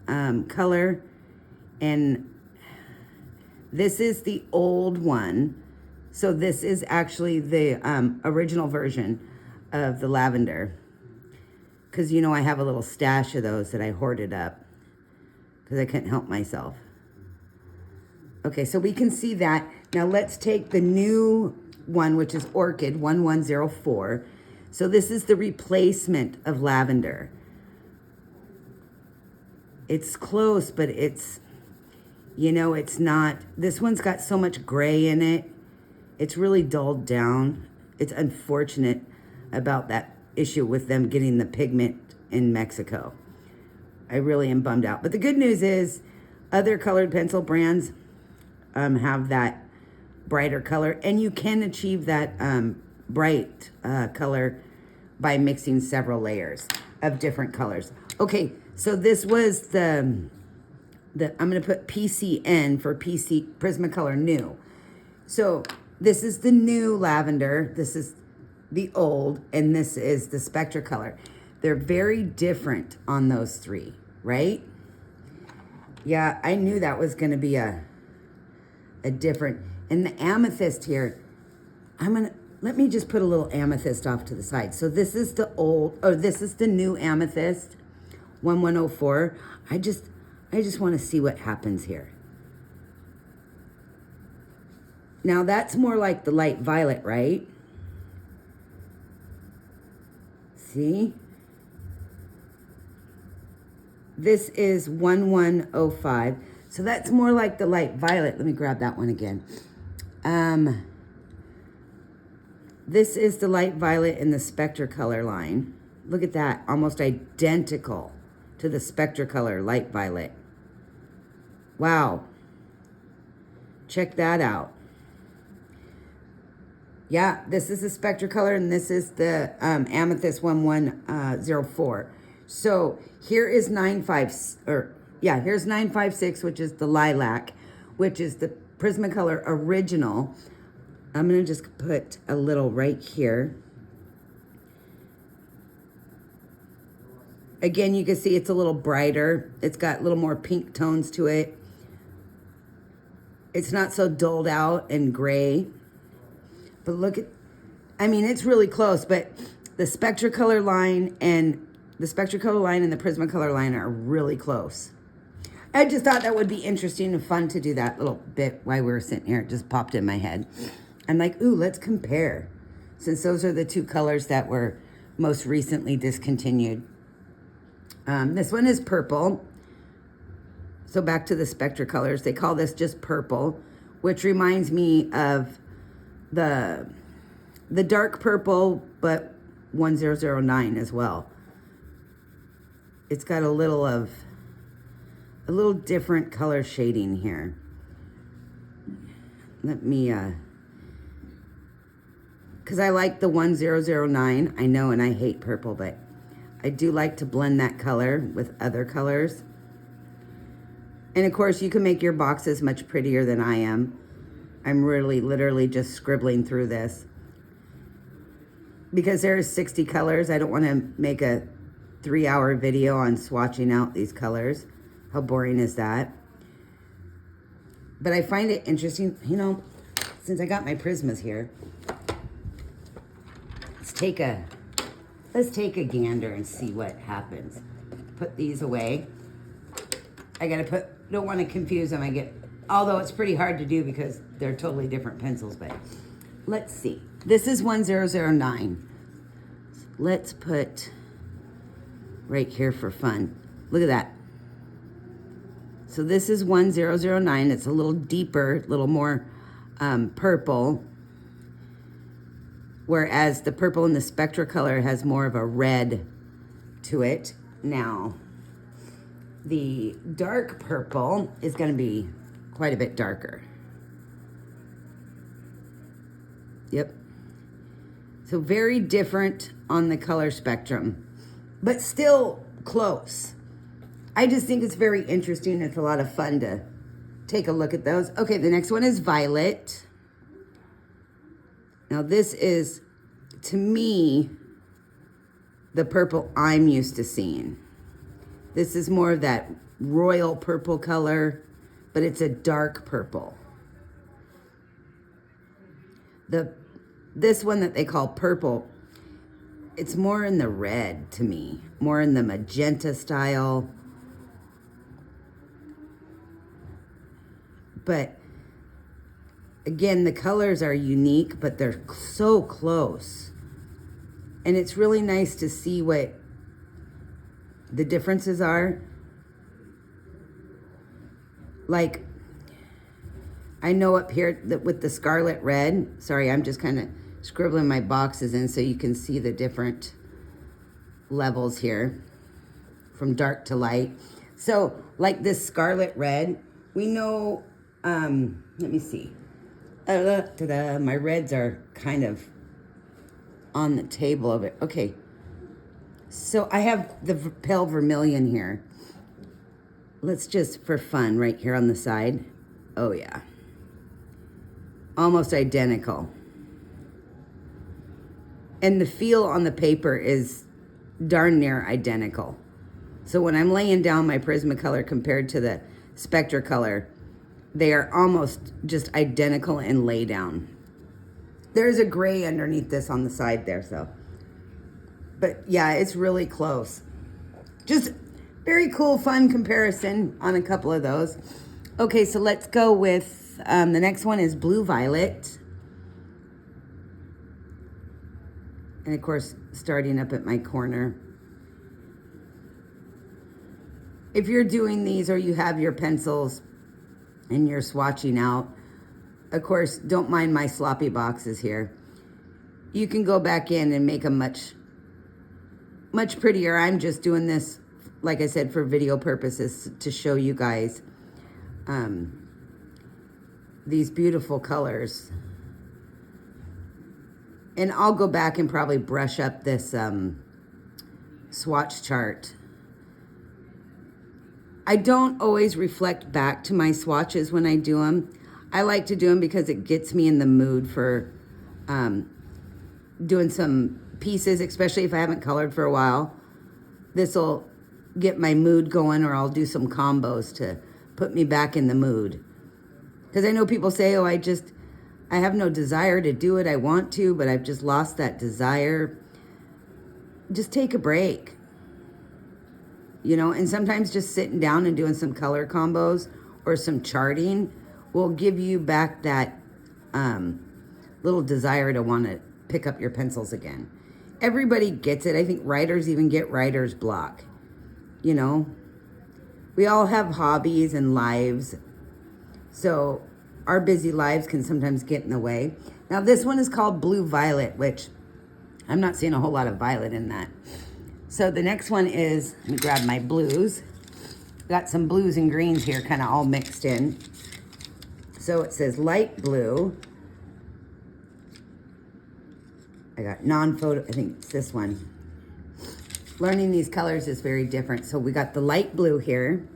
color. And this is the old one. So this is actually the original version of the lavender. Because you know I have a little stash of those that I hoarded up because I couldn't help myself. Okay, so we can see that. Now let's take the new one, which is Orchid 1104. So this is the replacement of lavender. It's close, but it's, you know, it's not. This one's got so much gray in it. It's really dulled down. It's unfortunate about that issue with them getting the pigment in Mexico. I really am bummed out. But the good news is other colored pencil brands have that brighter color, and you can achieve that bright color by mixing several layers of different colors. Okay, so this was the I'm gonna put PCN for PC Prismacolor New. So this is the new lavender, this is the old, and this is the Spectracolor. They're very different on those three, right? Yeah, I knew that was gonna be a different, and the amethyst here, let me just put a little amethyst off to the side. So this is the old, or this is the new amethyst, 1104. I just want to see what happens here. Now that's more like the light violet, right? See? This is 1105. So that's more like the light violet. Let me grab that one again. This is the light violet in the Spectracolor line. Look at that, almost identical to the Spectracolor light violet. Wow. Check that out. Yeah, this is the Spectracolor and this is the Amethyst 1104. So here is 956, which is the lilac, which is the Prismacolor original. I'm gonna just put a little right here. Again, you can see it's a little brighter. It's got a little more pink tones to it. It's not so dulled out and gray. But look at, I mean, it's really close, but the Spectracolor line and the Prismacolor line are really close. I just thought that would be interesting and fun to do that little bit while we were sitting here. It just popped in my head. I'm like, ooh, let's compare. Since those are the two colors that were most recently discontinued. This one is purple. So back to the Spectracolors. They call this just purple, which reminds me of the dark purple, but 1009 as well. It's got a little different color shading here. let me, because I like the 1009, I know, and I hate purple, but I do like to blend that color with other colors. And of course, you can make your boxes much prettier than I am. I'm really literally just scribbling through this. Because there's 60 colors, I don't want to make a 3-hour video on swatching out these colors. How boring is that? But I find it interesting, you know, since I got my Prismas here, let's take a gander and see what happens. Put these away. I gotta don't want to confuse them. Although it's pretty hard to do because they're totally different pencils, but let's see. This is 1009. Let's put right here for fun. Look at that. So this is 1009. It's a little deeper, a little more purple. Whereas the purple in the Spectracolor has more of a red to it. Now, the dark purple is going to be quite a bit darker. Yep. So very different on the color spectrum, but still close. I just think it's very interesting. It's a lot of fun to take a look at those. Okay, the next one is violet. Now this is, to me, the purple I'm used to seeing. This is more of that royal purple color, but it's a dark purple. This one that they call purple, it's more in the red to me, more in the magenta style. But again, the colors are unique, but they're so close. And it's really nice to see what the differences are. Like, I know up here that with the scarlet red, sorry, I'm just kind of scribbling my boxes in so you can see the different levels here from dark to light. So like this scarlet red, we know, let me see. My reds are kind of on the table of it. Okay. So I have the pale vermilion here. Let's just, for fun, right here on the side. Oh yeah. Almost identical. And the feel on the paper is darn near identical. So when I'm laying down my Prismacolor compared to the Spectracolor, they are almost just identical in lay down. There's a gray underneath this on the side there, so. But yeah, it's really close. Just very cool, fun comparison on a couple of those. Okay, so let's go with, the next one is blue violet. And of course, starting up at my corner. If you're doing these or you have your pencils and you're swatching out, of course, don't mind my sloppy boxes here. You can go back in and make them much prettier. I'm just doing this, like I said, for video purposes to show you guys these beautiful colors. And I'll go back and probably brush up this swatch chart. I don't always reflect back to my swatches when I do them. I like to do them because it gets me in the mood for doing some pieces, especially if I haven't colored for a while. This will get my mood going, or I'll do some combos to put me back in the mood. Because I know people say, oh, I have no desire to do it. I want to, but I've just lost that desire. Just take a break. You know, and sometimes just sitting down and doing some color combos or some charting will give you back that little desire to want to pick up your pencils again. Everybody gets it. I think writers even get writer's block. You know, we all have hobbies and lives. So our busy lives can sometimes get in the way. Now this one is called blue violet, which I'm not seeing a whole lot of violet in that. So the next one is, let me grab my blues. Got some blues and greens here kind of all mixed in. So it says light blue. I got non-photo, I think it's this one. Learning these colors is very different. So we got the light blue here.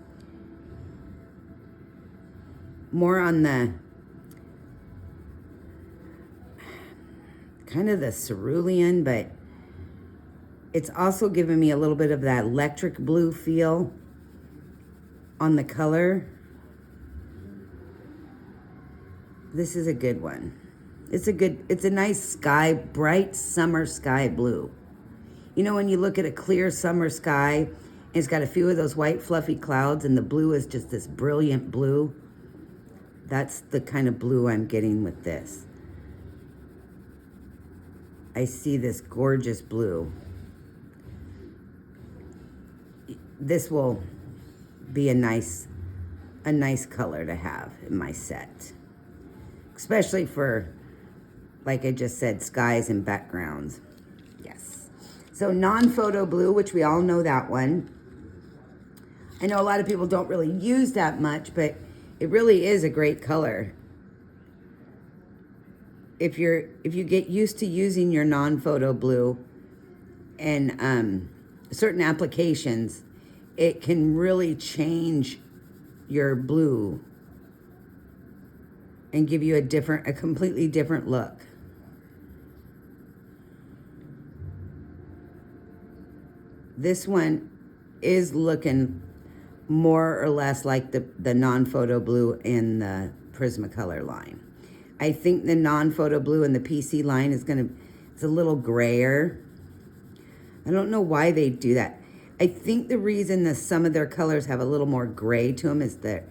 More on the, kind of the cerulean, but it's also giving me a little bit of that electric blue feel on the color. This is a good one. It's a nice sky, bright summer sky blue. You know, when you look at a clear summer sky, and it's got a few of those white fluffy clouds and the blue is just this brilliant blue. That's the kind of blue I'm getting with this. I see this gorgeous blue. This will be a nice color to have in my set. Especially for, like I just said, skies and backgrounds. Yes. So non-photo blue, which we all know that one. I know a lot of people don't really use that much, but it really is a great color. If you get used to using your non-photo blue and certain applications, it can really change your blue and give you a completely different look. This one is looking more or less like the non-photo blue in the Prismacolor line. I think the non-photo blue in the PC line it's a little grayer. I don't know why they do that. I think the reason that some of their colors have a little more gray to them is that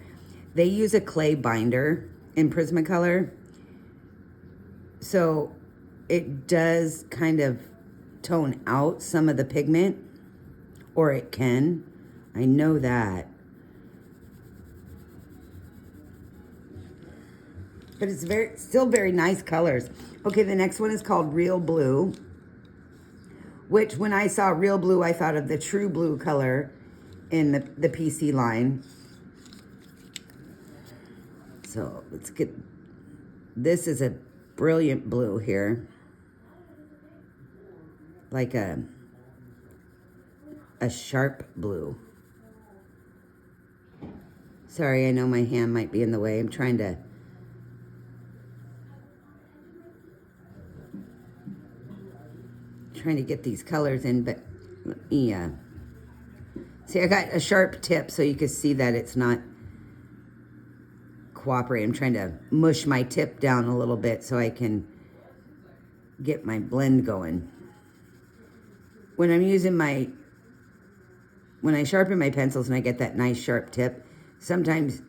they use a clay binder in Prismacolor. So it does kind of tone out some of the pigment, or it can. I know that. But it's still very nice colors. Okay, the next one is called Real Blue, which when I saw Real Blue, I thought of the True Blue color in the PC line. So let's get, this is a brilliant blue here. Like a sharp blue. Sorry, I know my hand might be in the way. I'm trying to get these colors in, but let me, see, I got a sharp tip so you can see that it's not cooperating. I'm trying to mush my tip down a little bit so I can get my blend going. When I'm using when I sharpen my pencils and I get that nice sharp tip, sometimes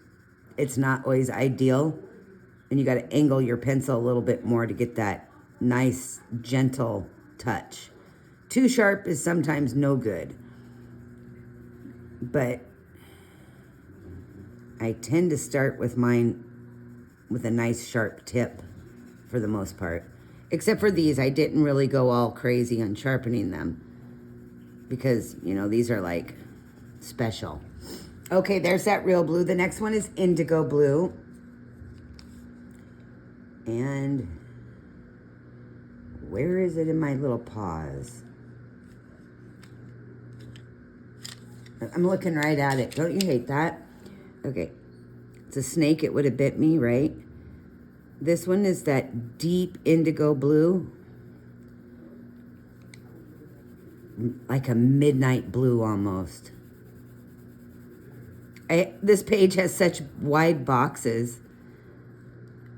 it's not always ideal, and you got to angle your pencil a little bit more to get that nice, gentle touch. Too sharp is sometimes no good, but I tend to start with mine with a nice sharp tip for the most part. Except for these, I didn't really go all crazy on sharpening them because, you know, these are like special. Okay, there's that Real Blue. The next one is Indigo Blue. And where is it in my little paws? I'm looking right at it. Don't you hate that? Okay. It's a snake. It would have bit me, right? This one is that deep indigo blue. Like a midnight blue almost. This page has such wide boxes.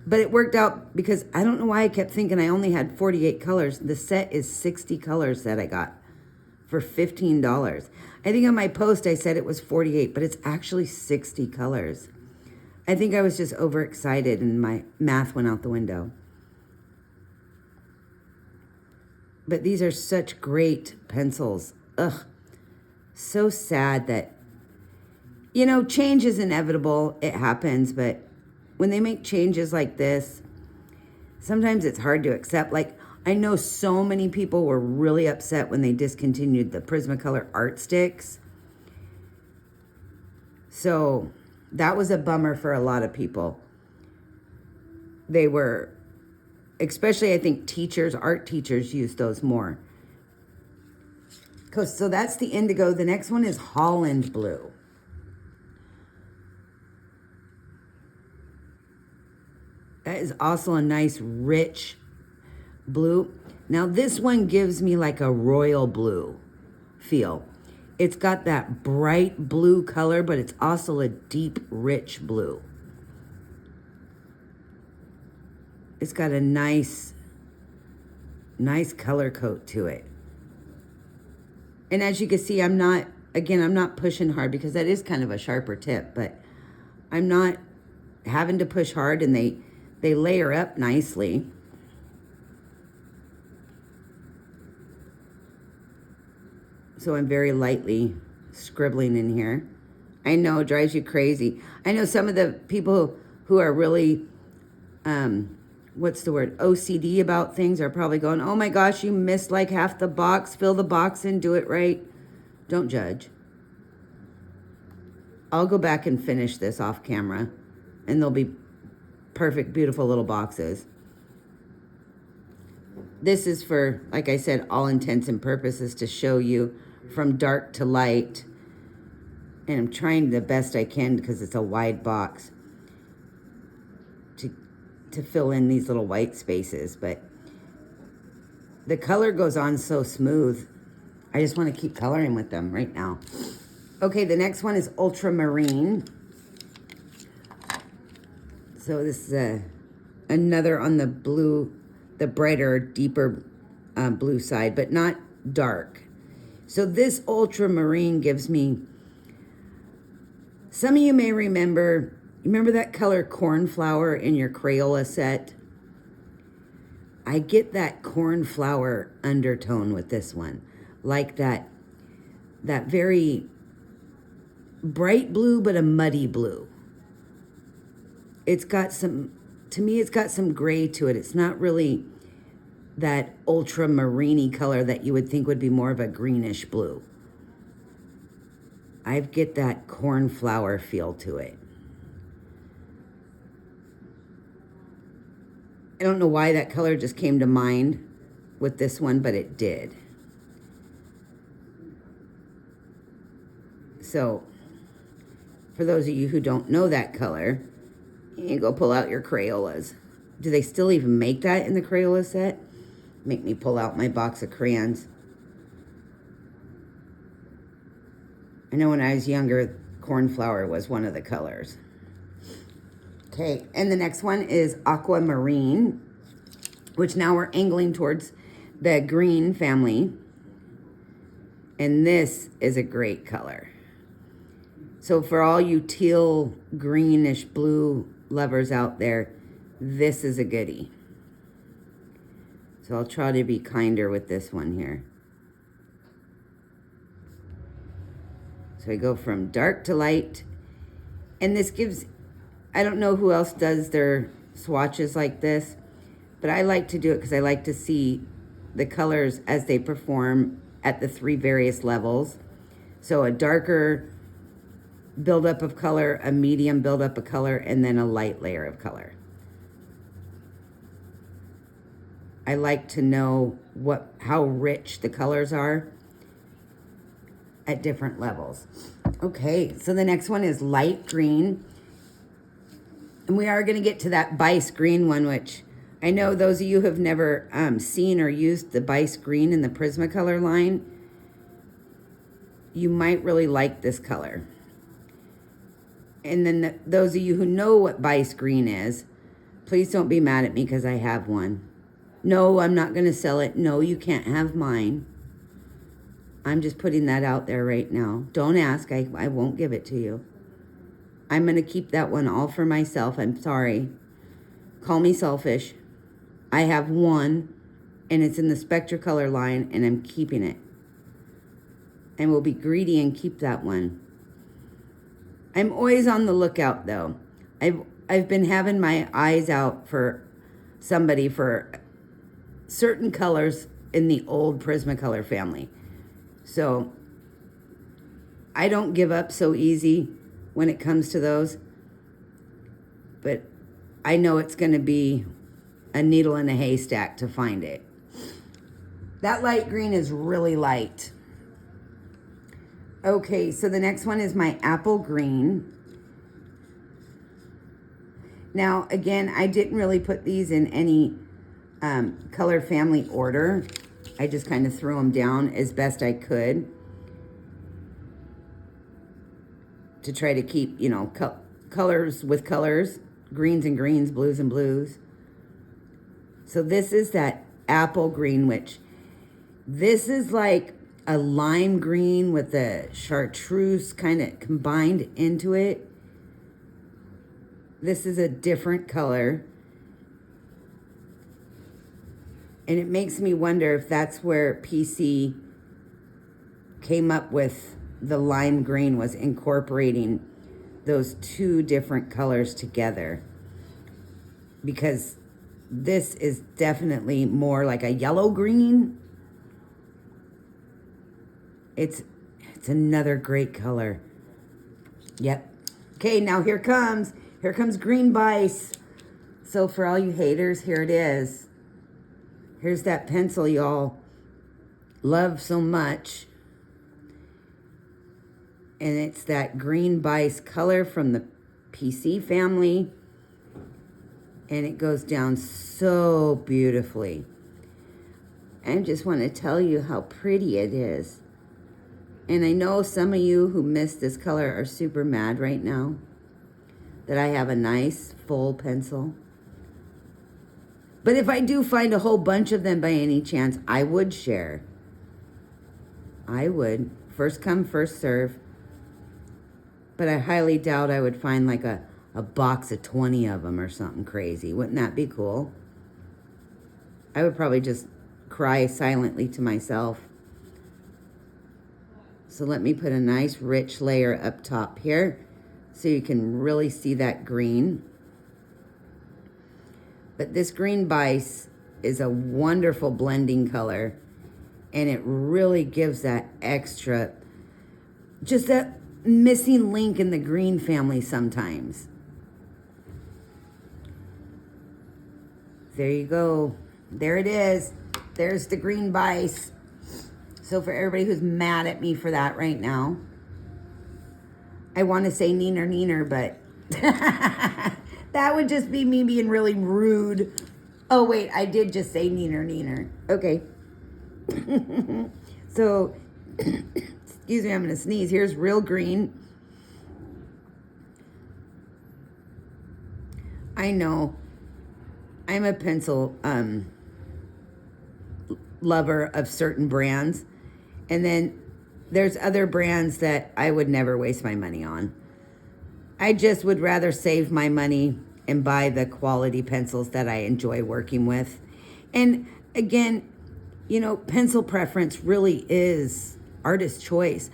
But it worked out because I don't know why I kept thinking I only had 48 colors. The set is 60 colors that I got for $15. I think on my post I said it was 48, but it's actually 60 colors. I think I was just overexcited and my math went out the window. But these are such great pencils. Ugh. So sad that, you know, change is inevitable. It happens, but when they make changes like this, sometimes it's hard to accept. Like, I know so many people were really upset when they discontinued the Prismacolor art sticks. So that was a bummer for a lot of people. they were, especially I think teachers, art teachers use those more. So that's the indigo. The next one is Holland blue. That is also a nice rich blue. Now this one gives me like a royal blue feel. It's got that bright blue color, but it's also a deep, rich blue. It's got a nice color coat to it. And as you can see, I'm not pushing hard because that is kind of a sharper tip, but I'm not having to push hard, and they layer up nicely. So I'm very lightly scribbling in here. I know it drives you crazy. I know some of the people who are really, what's the word, OCD about things are probably going, oh my gosh, you missed like half the box. Fill the box in, do it right. Don't judge. I'll go back and finish this off camera, and they'll be perfect, beautiful little boxes. This is for, like I said, all intents and purposes to show you from dark to light. And I'm trying the best I can because it's a wide box to fill in these little white spaces. But the color goes on so smooth. I just want to keep coloring with them right now. Okay, the next one is ultramarine. So this is another on the blue, the brighter, deeper blue side, but not dark. So this ultramarine gives me, some of you may remember that color cornflower in your Crayola set? I get that cornflower undertone with this one. Like that very bright blue, but a muddy blue. It's got some, to me, it's got some gray to it. It's not really that ultramarine color that you would think would be more of a greenish blue. I get that cornflower feel to it. I don't know why that color just came to mind with this one, but it did. So, for those of you who don't know that color, you can go pull out your Crayolas. Do they still even make that in the Crayola set? Make me pull out my box of crayons. I know when I was younger, cornflower was one of the colors. Okay, and the next one is aquamarine, which now we're angling towards the green family. And this is a great color. So for all you teal, greenish, blue lovers out there, this is a goodie. So I'll try to be kinder with this one here. So I go from dark to light. And this gives, I don't know who else does their swatches like this, but I like to do it because I like to see the colors as they perform at the 3 various levels. So a darker buildup of color, a medium buildup of color, and then a light layer of color. I like to know how rich the colors are at different levels. Okay, so the next one is light green. And we are going to get to that Bice green one, which I know those of you who have never seen or used the Bice green in the Prismacolor line, you might really like this color. And then those of you who know what Bice green is, please don't be mad at me because I have one. No, I'm not going to sell it. No, you can't have mine. I'm just putting that out there right now. Don't ask. I won't give it to you. I'm going to keep that one all for myself. I'm sorry. Call me selfish. I have one, and it's in the Spectracolor line, and I'm keeping it. And we'll be greedy and keep that one. I'm always on the lookout, though. I've been having my eyes out for somebody for certain colors in the old Prismacolor family. So I don't give up so easy when it comes to those. But I know it's going to be a needle in a haystack to find it. That light green is really light. Okay, so the next one is my apple green. Now, again, I didn't really put these in any color family order. I just kind of threw them down as best I could to try to keep, you know, colors with colors, greens and greens, blues and blues. So this is that apple green, which this is like a lime green with a chartreuse kind of combined into it. This is a different color. And it makes me wonder if that's where PC came up with the lime green, was incorporating those two different colors together. Because this is definitely more like a yellow green. It's another great color. Yep. Okay, now here comes green bice. So for all you haters, here it is. Here's that pencil y'all love so much. And it's that green bice color from the PC family. And it goes down so beautifully. I just want to tell you how pretty it is. And I know some of you who missed this color are super mad right now that I have a nice full pencil. But if I do find a whole bunch of them by any chance, I would share. I would. First come, first serve. But I highly doubt I would find like a box of 20 of them or something crazy. Wouldn't that be cool? I would probably just cry silently to myself. So let me put a nice rich layer up top here so you can really see that green. But this green bice is a wonderful blending color, and it really gives that extra, just that missing link in the green family sometimes. There you go. There it is. There's the green bice. So for everybody who's mad at me for that right now, I want to say neener, neener, but that would just be me being really rude. Oh, wait, I did just say neener, neener. Okay. So, excuse me, I'm going to sneeze. Here's real green. I know. I'm a pencil lover of certain brands. And then there's other brands that I would never waste my money on. I just would rather save my money and buy the quality pencils that I enjoy working with. And again, you know, pencil preference really is artist choice.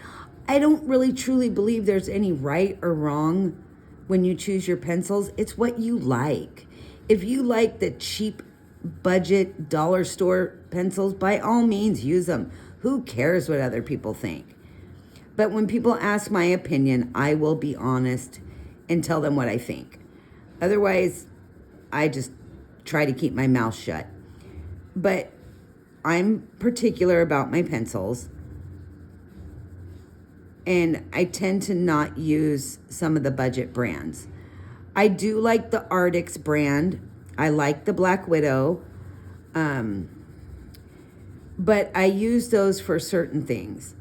I don't really truly believe there's any right or wrong when you choose your pencils. It's what you like. If you like the cheap budget dollar store pencils, by all means use them. Who cares what other people think? But when people ask my opinion, I will be honest and tell them what I think. Otherwise, I just try to keep my mouth shut. But I'm particular about my pencils. And I tend to not use some of the budget brands. I do like the Arctic brand. I like the Black Widow. But I use those for certain things.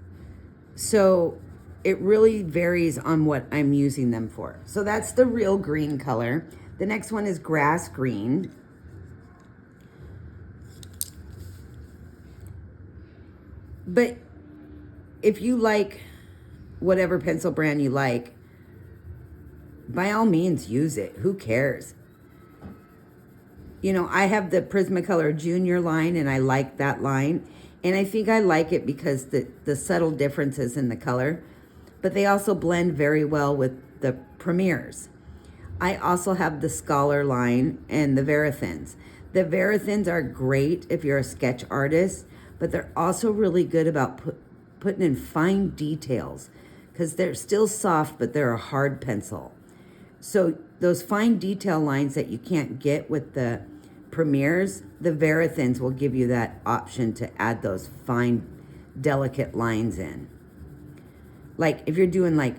So it really varies on what I'm using them for. So that's the real green color. The next one is grass green. But if you like whatever pencil brand you like, by all means use it. Who cares? You know, I have the Prismacolor Junior line, and I like that line. And I think I like it because the subtle differences in the color. But they also blend very well with the Premiers. I also have the Scholar line and the Verithins. The Verithins are great if you're a sketch artist, but they're also really good about putting in fine details because they're still soft, but they're a hard pencil. So those fine detail lines that you can't get with the Premiers, the Verithins will give you that option to add those fine, delicate lines in. Like if you're doing like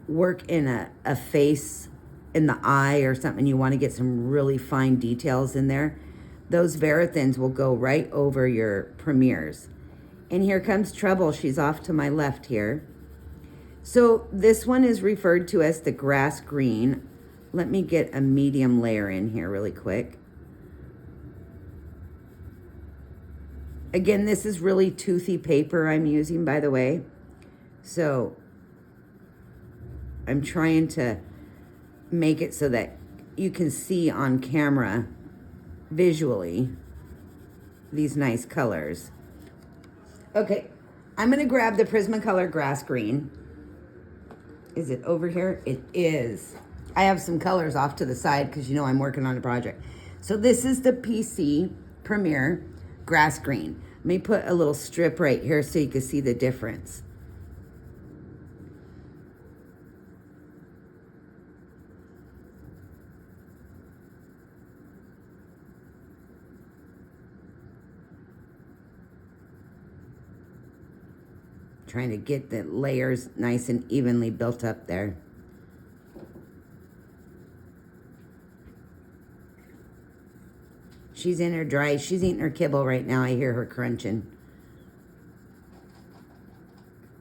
work in a face, in the eye or something, you want to get some really fine details in there, those Verithins will go right over your Premiers. And here comes Trouble. She's off to my left here. So this one is referred to as the grass green. Let me get a medium layer in here really quick. Again, this is really toothy paper I'm using, by the way. So I'm trying to make it so that you can see on camera visually these nice colors. Okay, I'm gonna grab the Prismacolor grass green. Is it over here? It is. I have some colors off to the side because you know I'm working on a project. So this is the PC Premier grass green. Let me put a little strip right here so you can see the difference. Trying to get the layers nice and evenly built up there. She's in her dry. She's eating her kibble right now. I hear her crunching.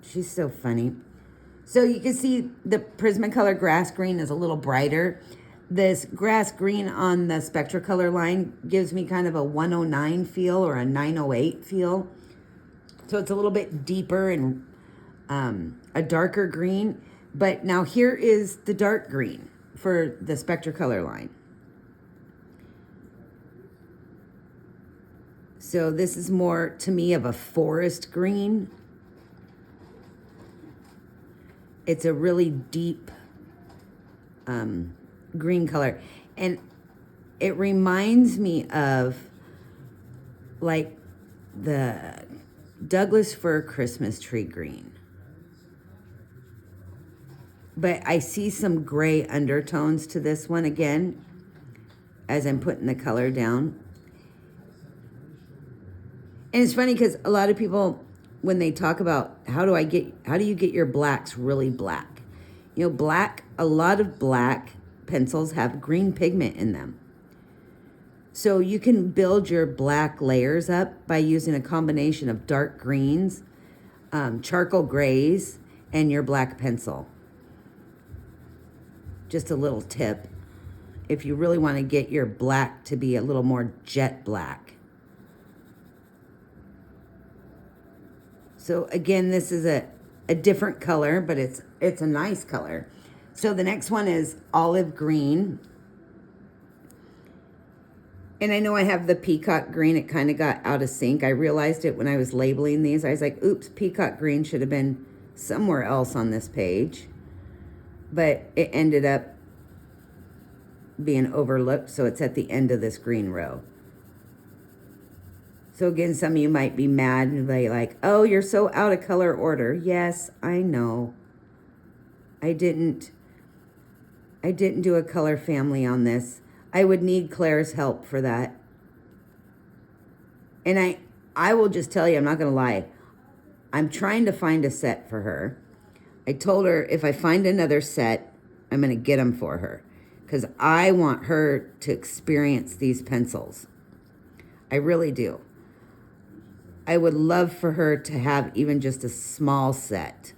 She's so funny. So you can see the Prismacolor grass green is a little brighter. This grass green on the Spectracolor line gives me kind of a 109 feel or a 908 feel. So it's a little bit deeper and a darker green. But now here is the dark green for the Spectracolor line. So this is more, to me, of a forest green. It's a really deep green color. And it reminds me of like the Douglas fir Christmas tree green. But I see some gray undertones to this one again as I'm putting the color down. And it's funny because a lot of people, when they talk about how do you get your blacks really black? You know, black, a lot of black pencils have green pigment in them. So you can build your black layers up by using a combination of dark greens, charcoal grays, and your black pencil. Just a little tip, if you really want to get your black to be a little more jet black. So again, this is a different color, but it's a nice color. So the next one is olive green. And I know I have the peacock green. It kind of got out of sync. I realized it when I was labeling these. I was like, oops, peacock green should have been somewhere else on this page. But it ended up being overlooked, so it's at the end of this green row. So again, some of you might be mad and be like, oh, you're so out of color order. Yes, I know. I didn't do a color family on this. I would need Claire's help for that. And I will just tell you, I'm not going to lie. I'm trying to find a set for her. I told her if I find another set, I'm going to get them for her. Because I want her to experience these pencils. I really do. I would love for her to have even just a small set.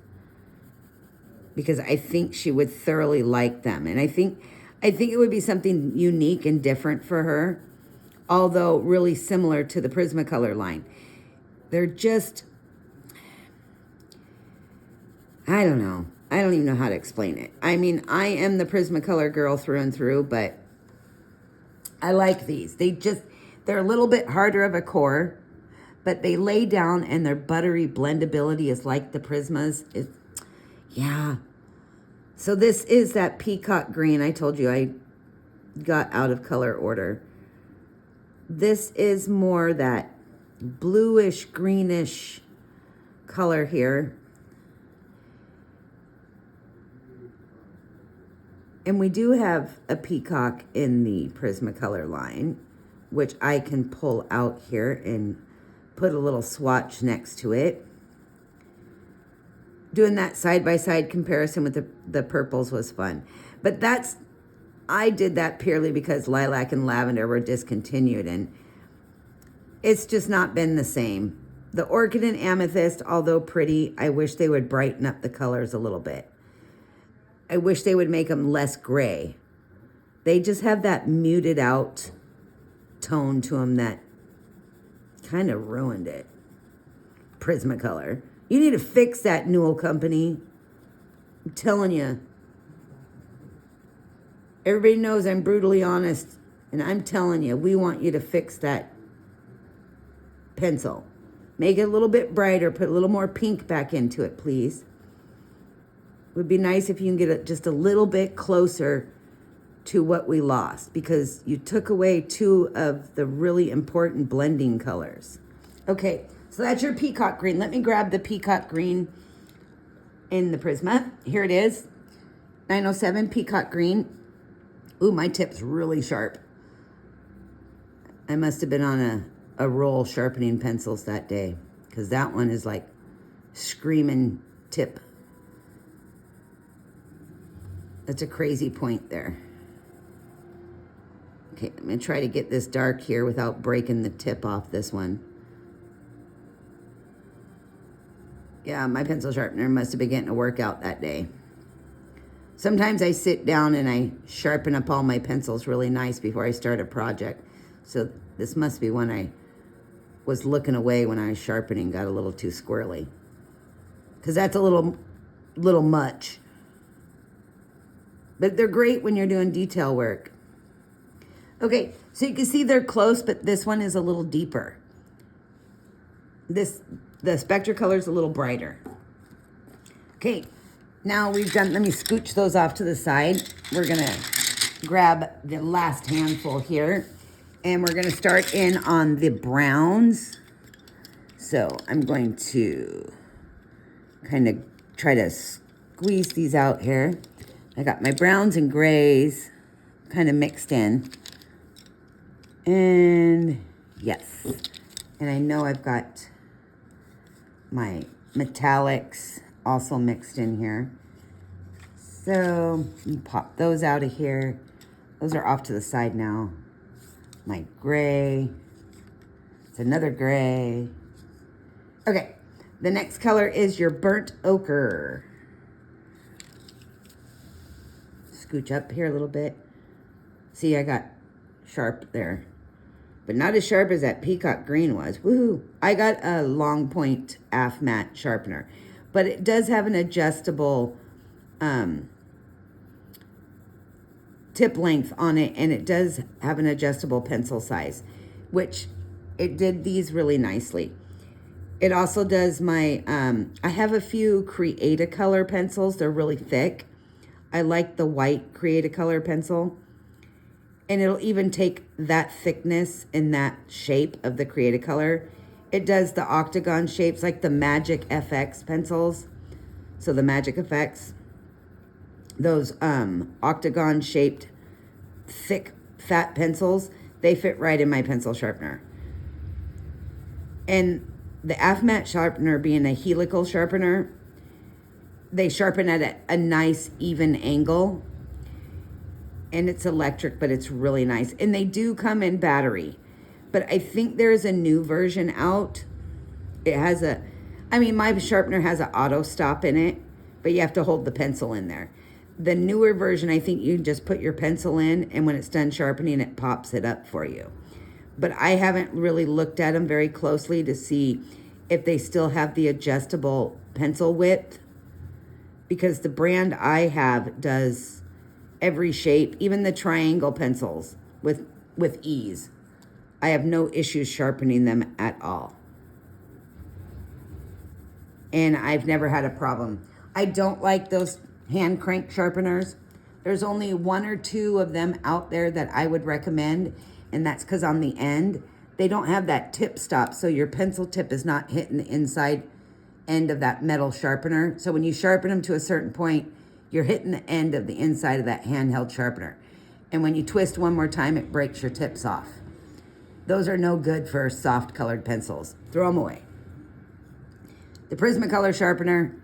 Because I think she would thoroughly like them. And I think it would be something unique and different for her. Although really similar to the Prismacolor line. They're just, I don't know. I don't even know how to explain it. I mean, I am the Prismacolor girl through and through, but I like these. They're a little bit harder of a core, but they lay down and their buttery blendability is like the Prismas. Yeah. So this is that peacock green. I told you I got out of color order. This is more that bluish, greenish color here. And we do have a peacock in the Prismacolor line, which I can pull out here and put a little swatch next to it. Doing that side-by-side comparison with the purples was fun. But I did that purely because lilac and lavender were discontinued, and it's just not been the same. The orchid and amethyst, although pretty, I wish they would brighten up the colors a little bit. I wish they would make them less gray. They just have that muted out tone to them that kind of ruined it. Prismacolor. You need to fix that, Newell company. I'm telling you. Everybody knows I'm brutally honest, and I'm telling you, we want you to fix that pencil. Make it a little bit brighter, put a little more pink back into it, please. It would be nice if you can get it just a little bit closer to what we lost, because you took away two of the really important blending colors. Okay, so that's your peacock green. Let me grab the peacock green in the Prisma. Here it is, 907 peacock green. Ooh, my tip's really sharp. I must have been on a roll sharpening pencils that day, because that one is like screaming tip. That's a crazy point there. Okay, I'm gonna try to get this dark here without breaking the tip off this one. Yeah, my pencil sharpener must have been getting a workout that day. Sometimes I sit down and I sharpen up all my pencils really nice before I start a project. So this must be when I was looking away when I was sharpening, got a little too squirrely. Because that's a little much. But they're great when you're doing detail work. Okay, so you can see they're close, but this one is a little deeper. The Spectracolor is a little brighter. Okay, now we've done, let me scooch those off to the side. We're gonna grab the last handful here, and we're gonna start in on the browns. So I'm going to kind of try to squeeze these out here. I got my browns and grays kind of mixed in. And yes, and I know I've got my metallics also mixed in here. So pop those out of here. Those are off to the side now. My gray. It's another gray. Okay, the next color is your burnt ochre. Scooch up here a little bit. See, I got sharp there, but not as sharp as that peacock green was. Woohoo! I got a long point AF matte sharpener, but it does have an adjustable tip length on it, and it does have an adjustable pencil size, which it did these really nicely. It also does my, I have a few Create-A-Color pencils. They're really thick. I like the white Create-A-Color pencil. And it'll even take that thickness and that shape of the Create-A-Color. It does the octagon shapes like the Magic FX pencils. So the Magic FX, those octagon shaped, thick, fat pencils, they fit right in my pencil sharpener. And the AF matte sharpener being a helical sharpener, they sharpen at a nice even angle. And it's electric, but it's really nice. And they do come in battery. But I think there's a new version out. It has my sharpener has an auto stop in it, but you have to hold the pencil in there. The newer version, I think you can just put your pencil in, and when it's done sharpening, it pops it up for you. But I haven't really looked at them very closely to see if they still have the adjustable pencil width, because the brand I have does every shape, even the triangle pencils with ease. I have no issues sharpening them at all. And I've never had a problem. I don't like those hand crank sharpeners. There's only one or two of them out there that I would recommend, and that's because on the end, they don't have that tip stop, so your pencil tip is not hitting the inside end of that metal sharpener. So when you sharpen them to a certain point, you're hitting the end of the inside of that handheld sharpener. And when you twist one more time, it breaks your tips off. Those are no good for soft colored pencils. Throw them away. The Prismacolor sharpener,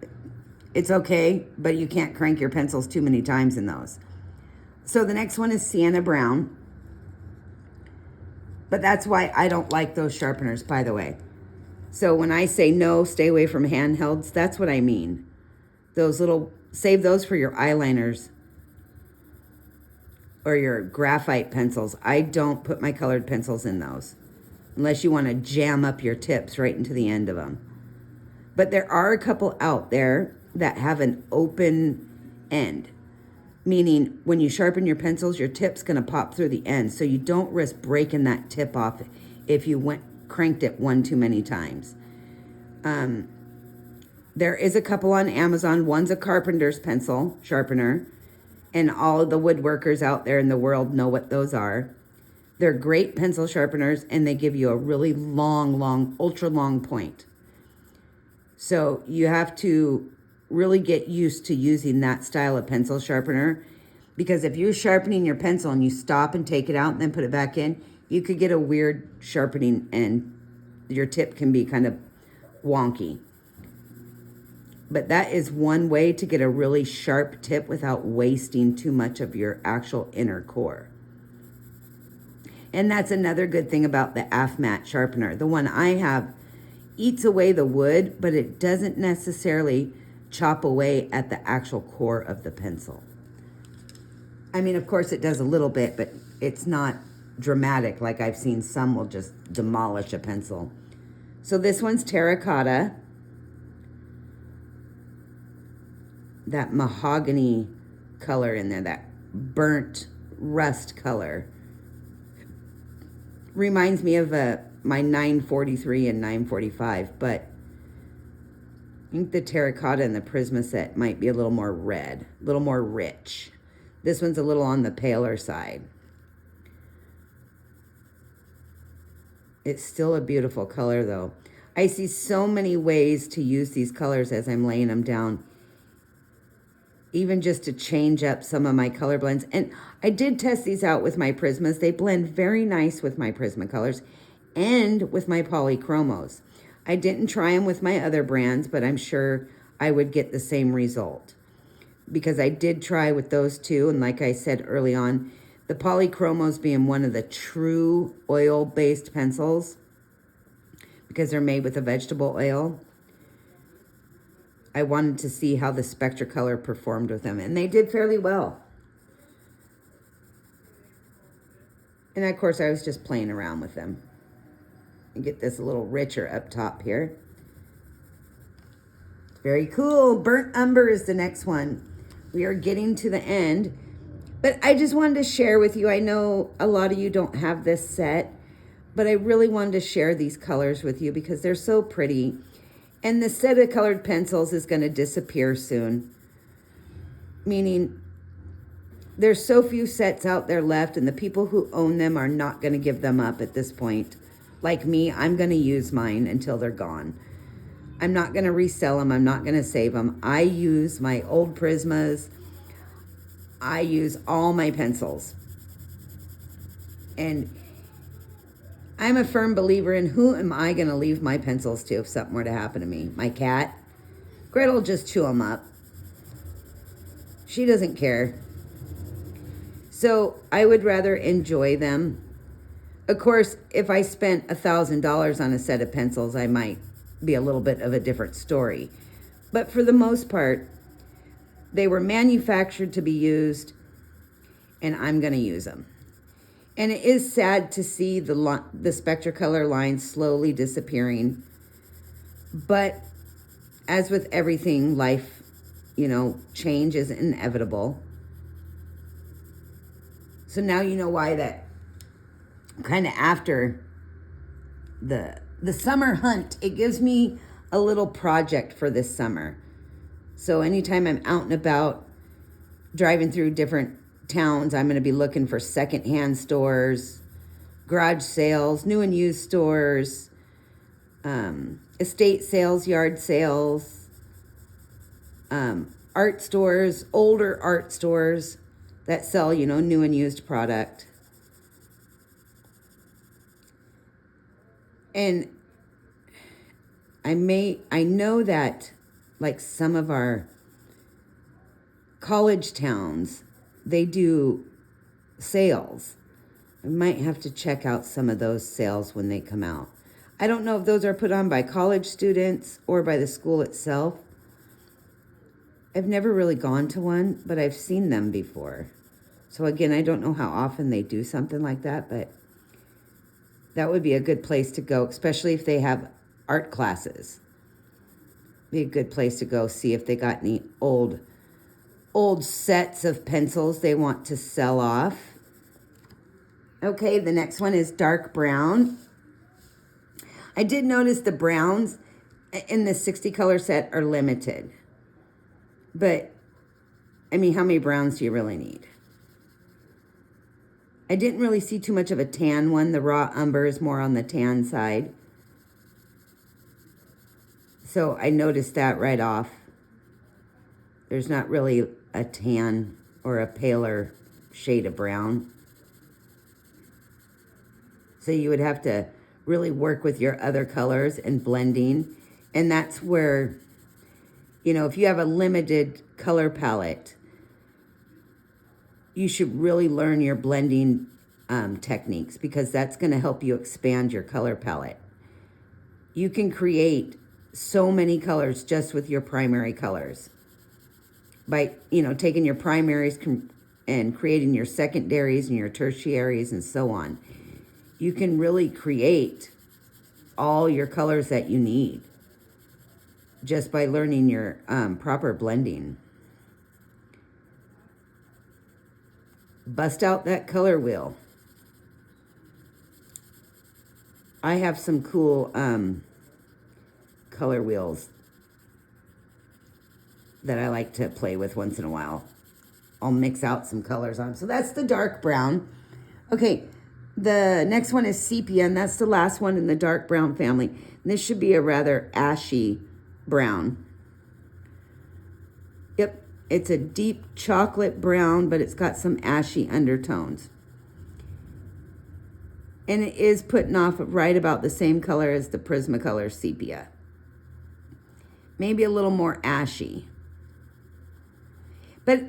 it's okay, but you can't crank your pencils too many times in those. So the next one is Sienna Brown. But that's why I don't like those sharpeners, by the way. So when I say no, stay away from handhelds, that's what I mean. Those little, save those for your eyeliners or your graphite pencils. I don't put my colored pencils in those unless you want to jam up your tips right into the end of them. But there are a couple out there that have an open end, meaning when you sharpen your pencils, your tip's going to pop through the end, so you don't risk breaking that tip off if you cranked it one too many times. There is a couple on Amazon. One's a carpenter's pencil sharpener, and all of the woodworkers out there in the world know what those are. They're great pencil sharpeners, and they give you a really long, ultra long point. So you have to really get used to using that style of pencil sharpener, because if you're sharpening your pencil and you stop and take it out and then put it back in, you could get a weird sharpening and your tip can be kind of wonky. But that is one way to get a really sharp tip without wasting too much of your actual inner core. And that's another good thing about the AFMAT sharpener. The one I have eats away the wood, but it doesn't necessarily chop away at the actual core of the pencil. I mean, of course it does a little bit, but it's not dramatic like I've seen some will just demolish a pencil. So this one's terracotta. That mahogany color in there, that burnt rust color. Reminds me of my 943 and 945, but I think the terracotta and the Prisma set might be a little more red, a little more rich. This one's a little on the paler side. It's still a beautiful color though. I see so many ways to use these colors as I'm laying them down, even just to change up some of my color blends. And I did test these out with my Prismas. They blend very nice with my Prismacolors and with my polychromos. I didn't try them with my other brands, but I'm sure I would get the same result, because I did try with those two. And like I said early on, the polychromos being one of the true oil-based pencils, because they're made with a vegetable oil, I wanted to see how the Spectracolor performed with them, and they did fairly well. And of course, I was just playing around with them. And get this a little richer up top here. Very cool. Burnt Umber is the next one. We are getting to the end, but I just wanted to share with you. I know a lot of you don't have this set, but I really wanted to share these colors with you because they're so pretty. And the set of colored pencils is going to disappear soon, meaning there's so few sets out there left, and the people who own them are not going to give them up at this point. Like me, I'm going to use mine until they're gone. I'm not going to resell them. I'm not going to save them. I use my old Prismas. I use all my pencils. And I'm a firm believer in, who am I going to leave my pencils to if something were to happen to me? My cat? Gretel'll just chew them up. She doesn't care. So I would rather enjoy them. Of course, if I spent $1,000 on a set of pencils, I might be a little bit of a different story. But for the most part, they were manufactured to be used, and I'm going to use them. And it is sad to see the Spectracolor line slowly disappearing. But as with everything, life, change is inevitable. So now you know why that kind of after the summer hunt, it gives me a little project for this summer. So anytime I'm out and about driving through different towns, I'm going to be looking for secondhand stores, garage sales, new and used stores, estate sales, yard sales, art stores, older art stores that sell, you know, new and used product. And I know that like some of our college towns, they do sales. I might have to check out some of those sales when they come out. I don't know if those are put on by college students or by the school itself. I've never really gone to one, but I've seen them before. So again, I don't know how often they do something like that, but that would be a good place to go, especially if they have art classes. Be a good place to go see if they got any old sets of pencils they want to sell off. Okay, the next one is dark brown. I did notice the browns in the 60 color set are limited. But, I mean, how many browns do you really need? I didn't really see too much of a tan one. The raw umber is more on the tan side. So I noticed that right off. There's not really a tan or a paler shade of brown. So you would have to really work with your other colors and blending. And that's where, you know, if you have a limited color palette, you should really learn your blending techniques, because that's going to help you expand your color palette. You can create so many colors just with your primary colors by, you know, taking your primaries and creating your secondaries and your tertiaries and so on. You can really create all your colors that you need just by learning your proper blending. Bust out that color wheel. I have some cool color wheels that I like to play with once in a while. I'll mix out some colors on. So that's the dark brown. Okay, the next one is sepia, and that's the last one in the dark brown family. And this should be a rather ashy brown. Yep, it's a deep chocolate brown, but it's got some ashy undertones. And it is putting off right about the same color as the Prismacolor sepia. Maybe a little more ashy. But,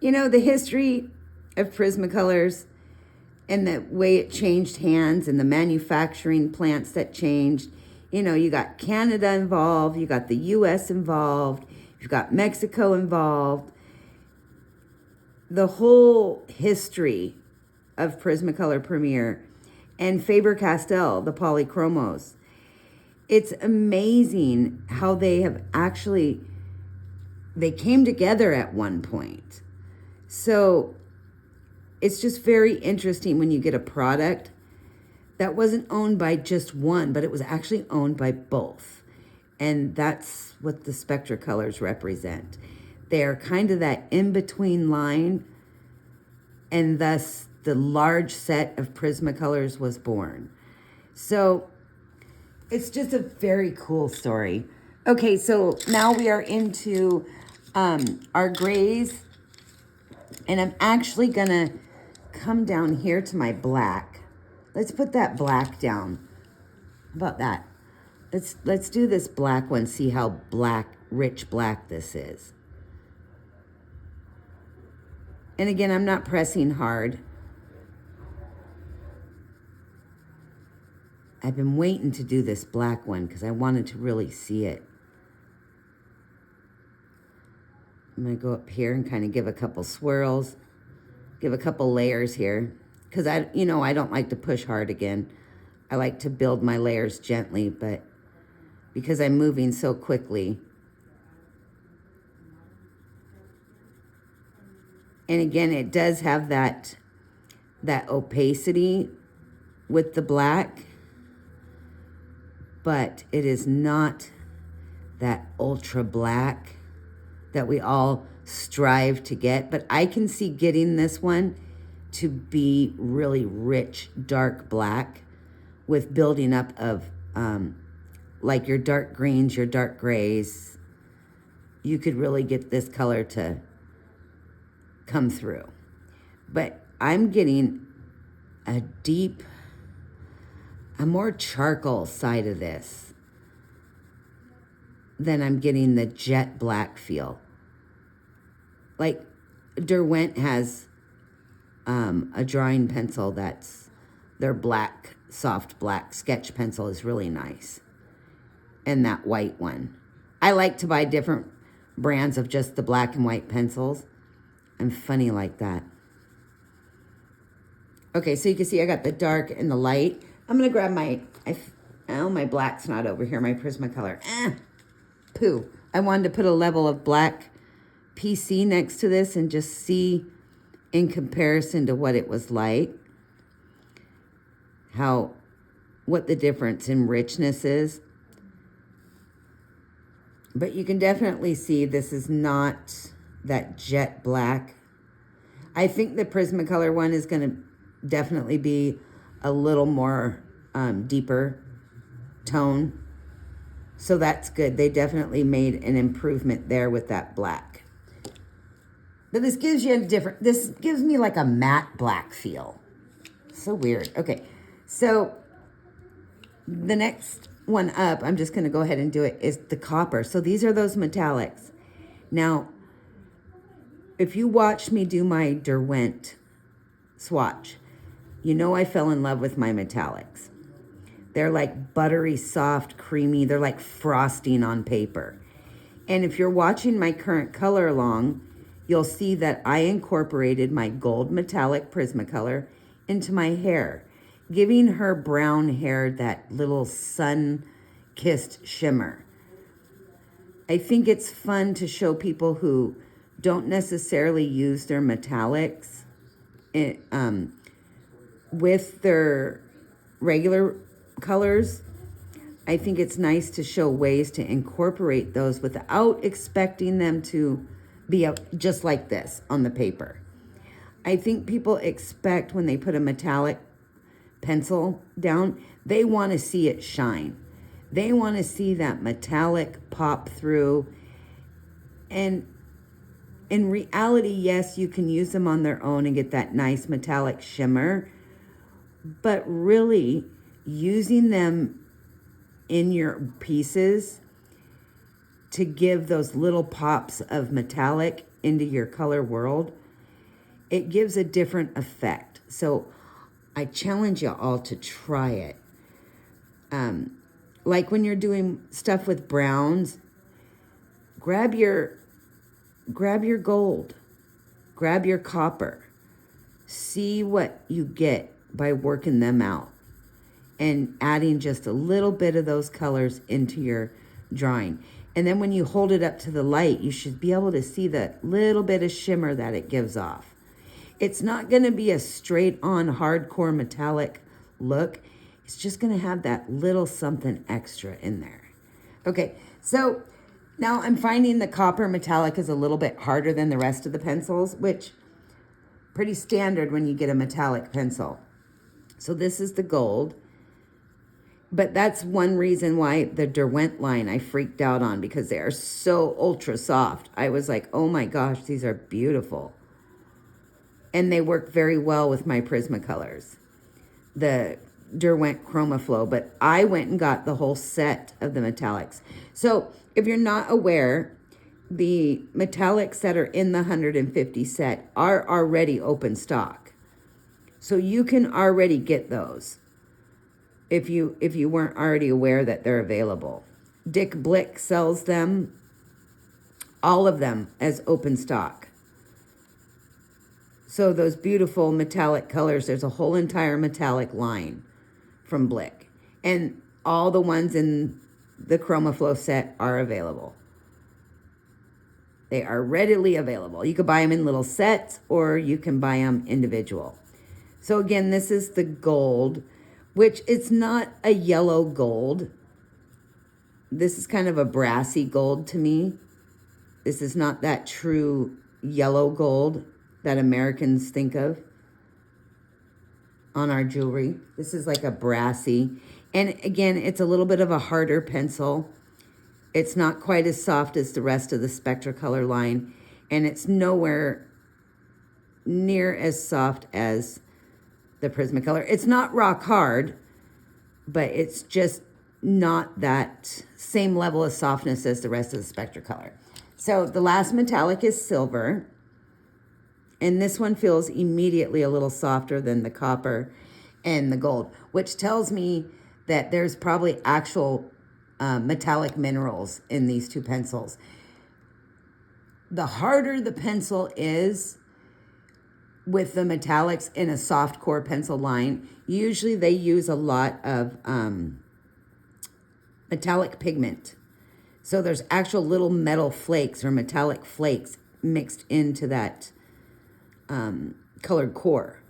you know, the history of Prismacolors and the way it changed hands and the manufacturing plants that changed. You know, you got Canada involved, you got the US involved, you've got Mexico involved. The whole history of Prismacolor Premier and Faber-Castell, the polychromos. It's amazing how they have actually, they came together at one point. So it's just very interesting when you get a product that wasn't owned by just one, but it was actually owned by both. And that's what the Spectracolors represent. They're kind of that in-between line, and thus the large set of Prismacolors was born. So it's just a very cool story. Okay, so now we are into our grays, and I'm actually gonna come down here to my black. Let's put that black down. How about that? Let's do this black one, see how black, rich black this is. And again, I'm not pressing hard. I've been waiting to do this black one because I wanted to really see it. I'm going to go up here and kind of give a couple swirls, give a couple layers here, because I don't like to push hard again. I like to build my layers gently, but because I'm moving so quickly. And again, it does have that opacity with the black, but it is not that ultra black that we all strive to get. But I can see getting this one to be really rich, dark black with building up of like your dark greens, your dark grays, you could really get this color to come through. But I'm getting a more charcoal side of this than I'm getting the jet black feel. Like Derwent has a drawing pencil that's their black, soft black sketch pencil is really nice. And that white one. I like to buy different brands of just the black and white pencils. I'm funny like that. Okay, so you can see I got the dark and the light. I'm going to grab my black's not over here, my Prismacolor. Poo. I wanted to put a level of black PC next to this and just see in comparison to what it was like, what the difference in richness is. But you can definitely see this is not that jet black. I think the Prismacolor one is going to definitely be a little more deeper tone. So that's good. They definitely made an improvement there with that black. But this gives you this gives me like a matte black feel. So weird. Okay, so the next one up, I'm just going to go ahead and do it, is the copper. So these are those metallics. Now, if you watch me do my Derwent swatch, you know I fell in love with my metallics. They're like buttery, soft, creamy. They're like frosting on paper. And if you're watching my current color along, you'll see that I incorporated my gold metallic Prismacolor into my hair, giving her brown hair that little sun-kissed shimmer. I think it's fun to show people who don't necessarily use their metallics with their regular colors. I think it's nice to show ways to incorporate those without expecting them to be just like this on the paper. I think people expect when they put a metallic pencil down, they want to see it shine. They want to see that metallic pop through. And in reality, yes, you can use them on their own and get that nice metallic shimmer. But really, using them in your pieces to give those little pops of metallic into your color world, it gives a different effect. So I challenge you all to try it. Like when you're doing stuff with browns, grab your gold, grab your copper, see what you get by working them out and adding just a little bit of those colors into your drawing. And then when you hold it up to the light, you should be able to see that little bit of shimmer that it gives off. It's not going to be a straight on hardcore metallic look. It's just going to have that little something extra in there. Okay, so now I'm finding the copper metallic is a little bit harder than the rest of the pencils, which pretty standard when you get a metallic pencil. So this is the gold. But that's one reason why the Derwent line I freaked out on, because they are so ultra soft. I was like, oh my gosh, these are beautiful. And they work very well with my Prismacolors, the Derwent Chroma Flow. But I went and got the whole set of the metallics. So if you're not aware, the metallics that are in the 150 set are already open stock. So you can already get those if you weren't already aware that they're available. Dick Blick sells them, all of them, as open stock. So those beautiful metallic colors, there's a whole entire metallic line from Blick. And all the ones in the Chroma Flow set are available. They are readily available. You could buy them in little sets or you can buy them individual. So again, this is the gold, which it's not a yellow gold. This is kind of a brassy gold to me. This is not that true yellow gold that Americans think of on our jewelry. This is like a brassy. And again, it's a little bit of a harder pencil. It's not quite as soft as the rest of the Spectracolor line, and it's nowhere near as soft as the Prismacolor. It's not rock hard, but it's just not that same level of softness as the rest of the Spectracolor. So the last metallic is silver, and this one feels immediately a little softer than the copper and the gold, which tells me that there's probably actual metallic minerals in these two pencils. The harder the pencil is with the metallics in a soft core pencil line, usually they use a lot of metallic pigment. So there's actual little metal flakes or metallic flakes mixed into that colored core.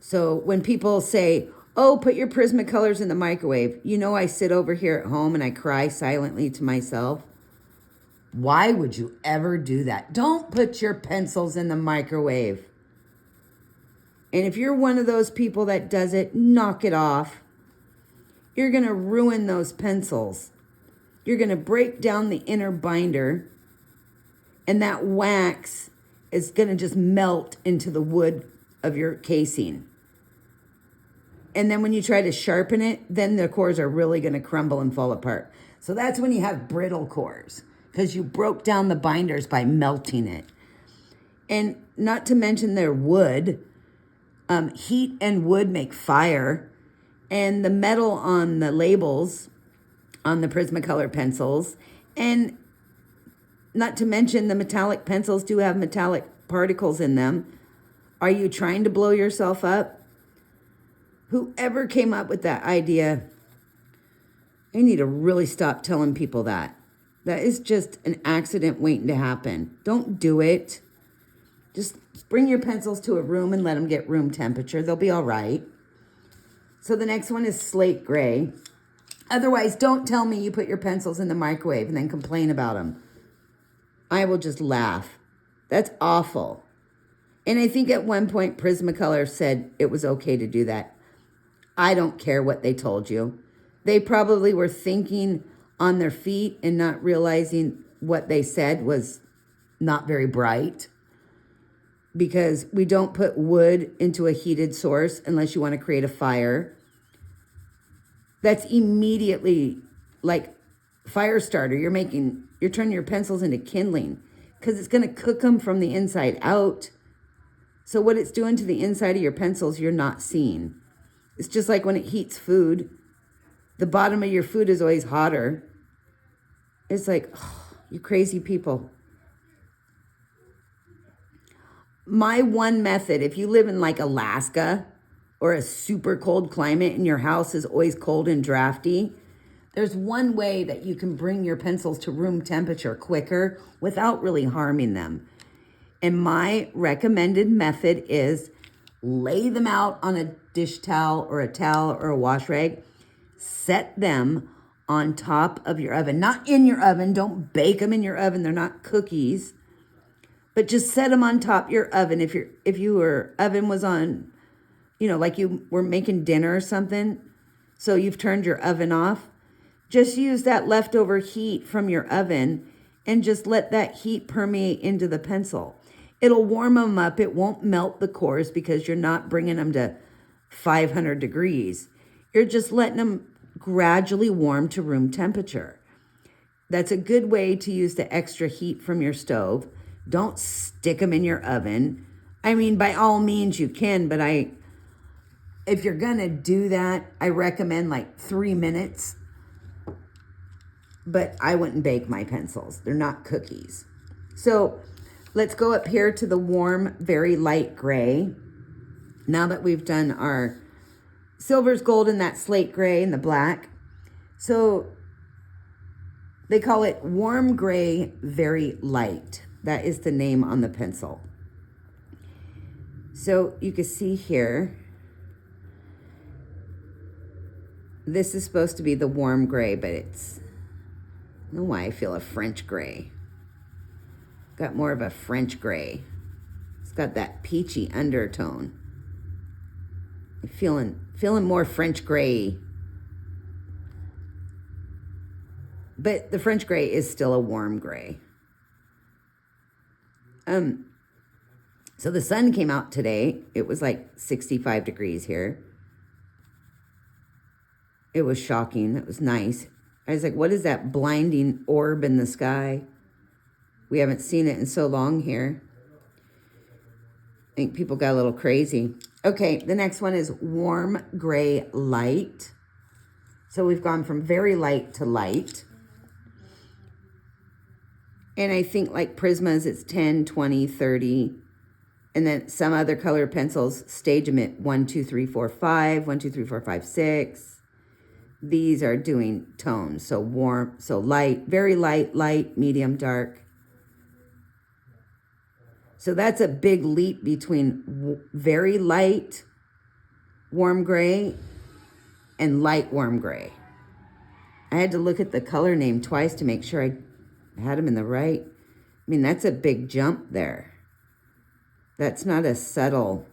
So when people say, oh, put your Prismacolors in the microwave, you know I sit over here at home and I cry silently to myself. Why would you ever do that? Don't put your pencils in the microwave. And if you're one of those people that does it, knock it off. You're going to ruin those pencils. You're going to break down the inner binder, and that wax is going to just melt into the wood of your casing. And then when you try to sharpen it, then the cores are really going to crumble and fall apart. So that's when you have brittle cores, because you broke down the binders by melting it. And not to mention their wood. Heat and wood make fire. And the metal on the labels on the Prismacolor pencils, and not to mention the metallic pencils do have metallic particles in them. Are you trying to blow yourself up? Whoever came up with that idea, I need to really stop telling people that. That is just an accident waiting to happen. Don't do it. Just bring your pencils to a room and let them get room temperature. They'll be all right. So the next one is slate gray. Otherwise, don't tell me you put your pencils in the microwave and then complain about them. I will just laugh. That's awful. And I think at one point Prismacolor said it was okay to do that. I don't care what they told you. They probably were thinking on their feet and not realizing what they said was not very bright, because we don't put wood into a heated source unless you want to create a fire. That's immediately like fire starter. You're turning your pencils into kindling, because it's going to cook them from the inside out. So what it's doing to the inside of your pencils, you're not seeing. It's just like when it heats food. The bottom of your food is always hotter. It's like, oh, you crazy people. My one method, if you live in like Alaska or a super cold climate and your house is always cold and drafty, there's one way that you can bring your pencils to room temperature quicker without really harming them. And my recommended method is lay them out on a dish towel or a wash rag. Set them on top of your oven. Not in your oven. Don't bake them in your oven. They're not cookies. But just set them on top of your oven. If your oven was on, like you were making dinner or something, so you've turned your oven off, just use that leftover heat from your oven and just let that heat permeate into the pencil. It'll warm them up. It won't melt the cores because you're not bringing them to 500 degrees. You're just letting them gradually warm to room temperature. That's a good way to use the extra heat from your stove. Don't stick them in your oven. I mean, by all means you can, but if you're gonna do that, I recommend like 3 minutes. But I wouldn't bake my pencils. They're not cookies. So let's go up here to the warm, very light gray. Now that we've done our silvers, gold, and that slate gray and the black. So they call it warm gray, very light. That is the name on the pencil. So you can see here, this is supposed to be the warm gray, but I don't know why I feel a French gray. Got more of a French gray. It's got that peachy undertone. I'm feeling more French gray. But the French gray is still a warm gray. So the sun came out today. It was like 65 degrees here. It was shocking. It was nice. I was like, what is that blinding orb in the sky? We haven't seen it in so long here. I think people got a little crazy. Okay, the next one is warm gray light. So we've gone from very light to light. And I think like Prismas, it's 10, 20, 30. And then some other color pencils stage them at 1, 2, 3, 4, 5, 1, 2, 3, 4, 5, 6. These are doing tones. So warm, so light, very light, light, medium, dark. So that's a big leap between very light warm gray and light warm gray. I had to look at the color name twice to make sure I had them in the right. I mean, that's a big jump there. That's not a subtle.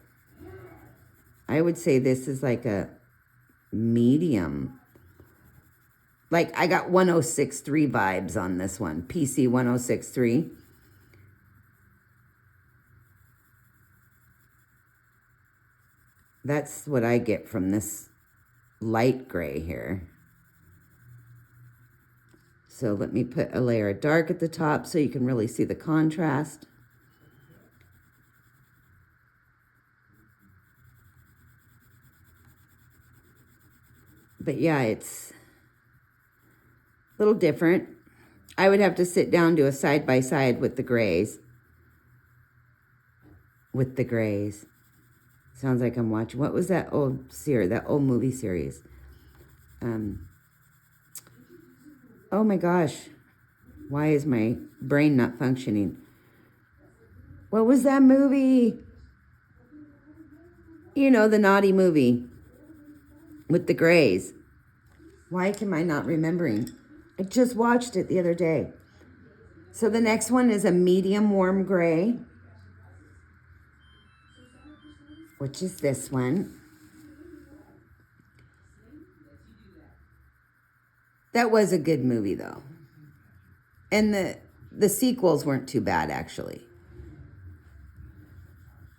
I would say this is like a medium. Like I got 1063 vibes on this one. PC 1063. That's what I get from this light gray here. So let me put a layer of dark at the top so you can really see the contrast. But yeah, it's a little different. I would have to sit down, do a side by side with the grays. With the grays. Sounds like I'm watching. What was that old series, that old movie series? Oh my gosh. Why is my brain not functioning? What was that movie? You know, the naughty movie with the grays. Why am I not remembering? I just watched it the other day. So the next one is a medium warm gray, which is this one. That was a good movie, though. And the sequels weren't too bad, actually.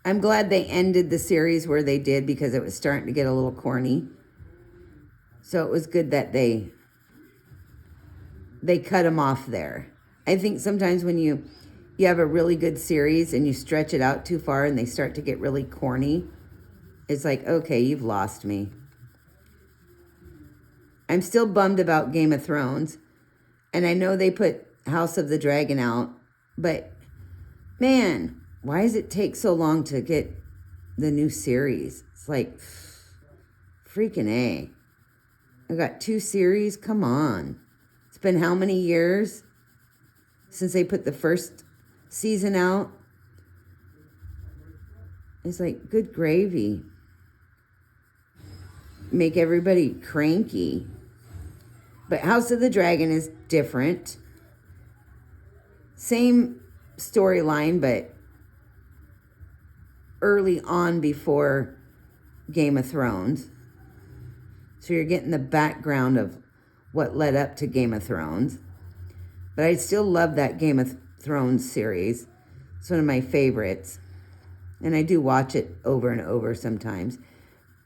I'm glad they ended the series where they did because it was starting to get a little corny. So it was good that they cut them off there. I think sometimes when you have a really good series and you stretch it out too far and they start to get really corny, it's like, okay, you've lost me. I'm still bummed about Game of Thrones. And I know they put House of the Dragon out. But, man, why does it take so long to get the new series? It's like, freaking A. I got 2 series? Come on. It's been how many years since they put the first season out? It's like, good gravy. Make everybody cranky. But House of the Dragon is different. Same storyline, but early on before Game of Thrones. So you're getting the background of what led up to Game of Thrones. But I still love that Game of Thrones series. It's one of my favorites. And I do watch it over and over sometimes.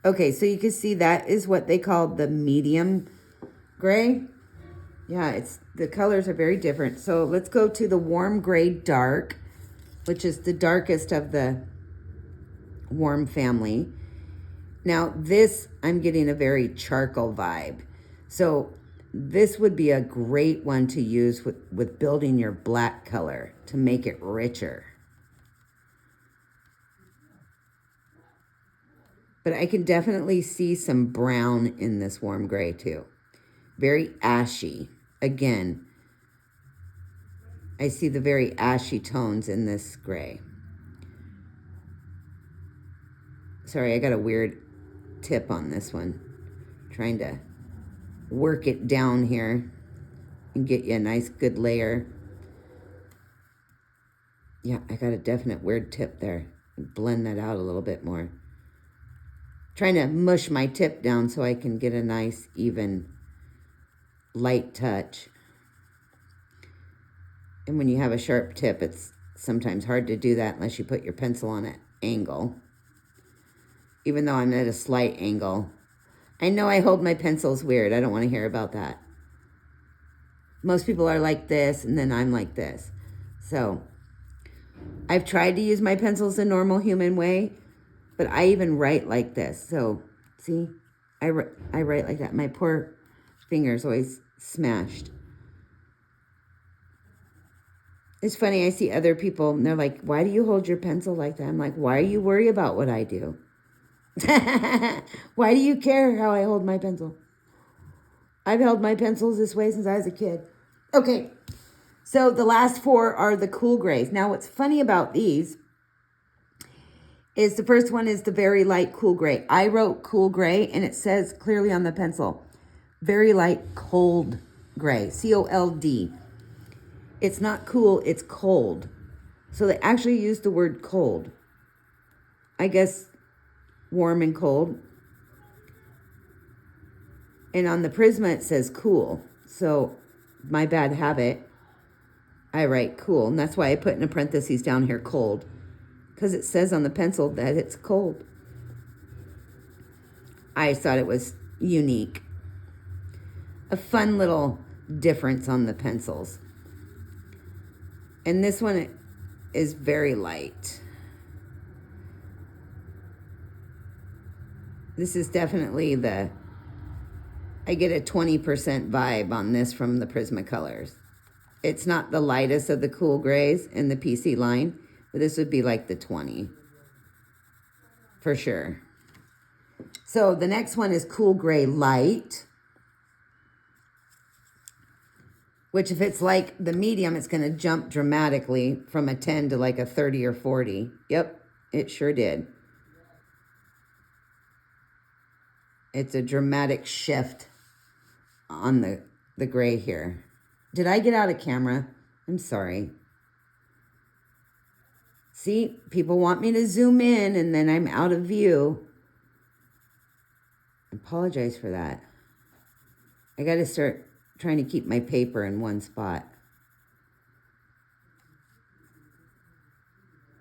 Okay, so you can see that is what they call the medium gray. Yeah, the colors are very different. So let's go to the warm gray dark, which is the darkest of the warm family. Now this, I'm getting a very charcoal vibe. So this would be a great one to use with building your black color to make it richer. But I can definitely see some brown in this warm gray too. Very ashy. Again, I see the very ashy tones in this gray. Sorry, I got a weird tip on this one. Trying to work it down here and get you a nice good layer. Yeah, I got a definite weird tip there. Blend that out a little bit more. Trying to mush my tip down so I can get a nice even light touch. And when you have a sharp tip, it's sometimes hard to do that unless you put your pencil on an angle. Even though I'm at a slight angle. I know I hold my pencils weird. I don't want to hear about that. Most people are like this, and then I'm like this. So, I've tried to use my pencils the normal human way, but I even write like this. So, see? I write like that. My poor fingers always smashed. It's funny, I see other people, and they're like, why do you hold your pencil like that? I'm like, why are you worried about what I do? Why do you care how I hold my pencil? I've held my pencils this way since I was a kid. Okay, so the last four are the cool grays. Now, what's funny about these is the first one is the very light cool gray. I wrote cool gray, and it says clearly on the pencil, very light cold gray, C-O-L-D. It's not cool, it's cold. So they actually used the word cold. I guess warm and cold. And on the Prisma, it says cool. So my bad habit, I write cool. And that's why I put in a parentheses down here, cold. Because it says on the pencil that it's cold. I thought it was unique. A fun little difference on the pencils. And this one is very light. This is definitely I get a 20% vibe on this from the Prismacolors. It's not the lightest of the cool grays in the PC line, but this would be like the 20. For sure. So the next one is Cool Gray Light. Which if it's like the medium, it's going to jump dramatically from a 10 to like a 30 or 40. Yep, it sure did. It's a dramatic shift on the gray here. Did I get out of camera? I'm sorry. See, people want me to zoom in and then I'm out of view. I apologize for that. I got to start trying to keep my paper in one spot.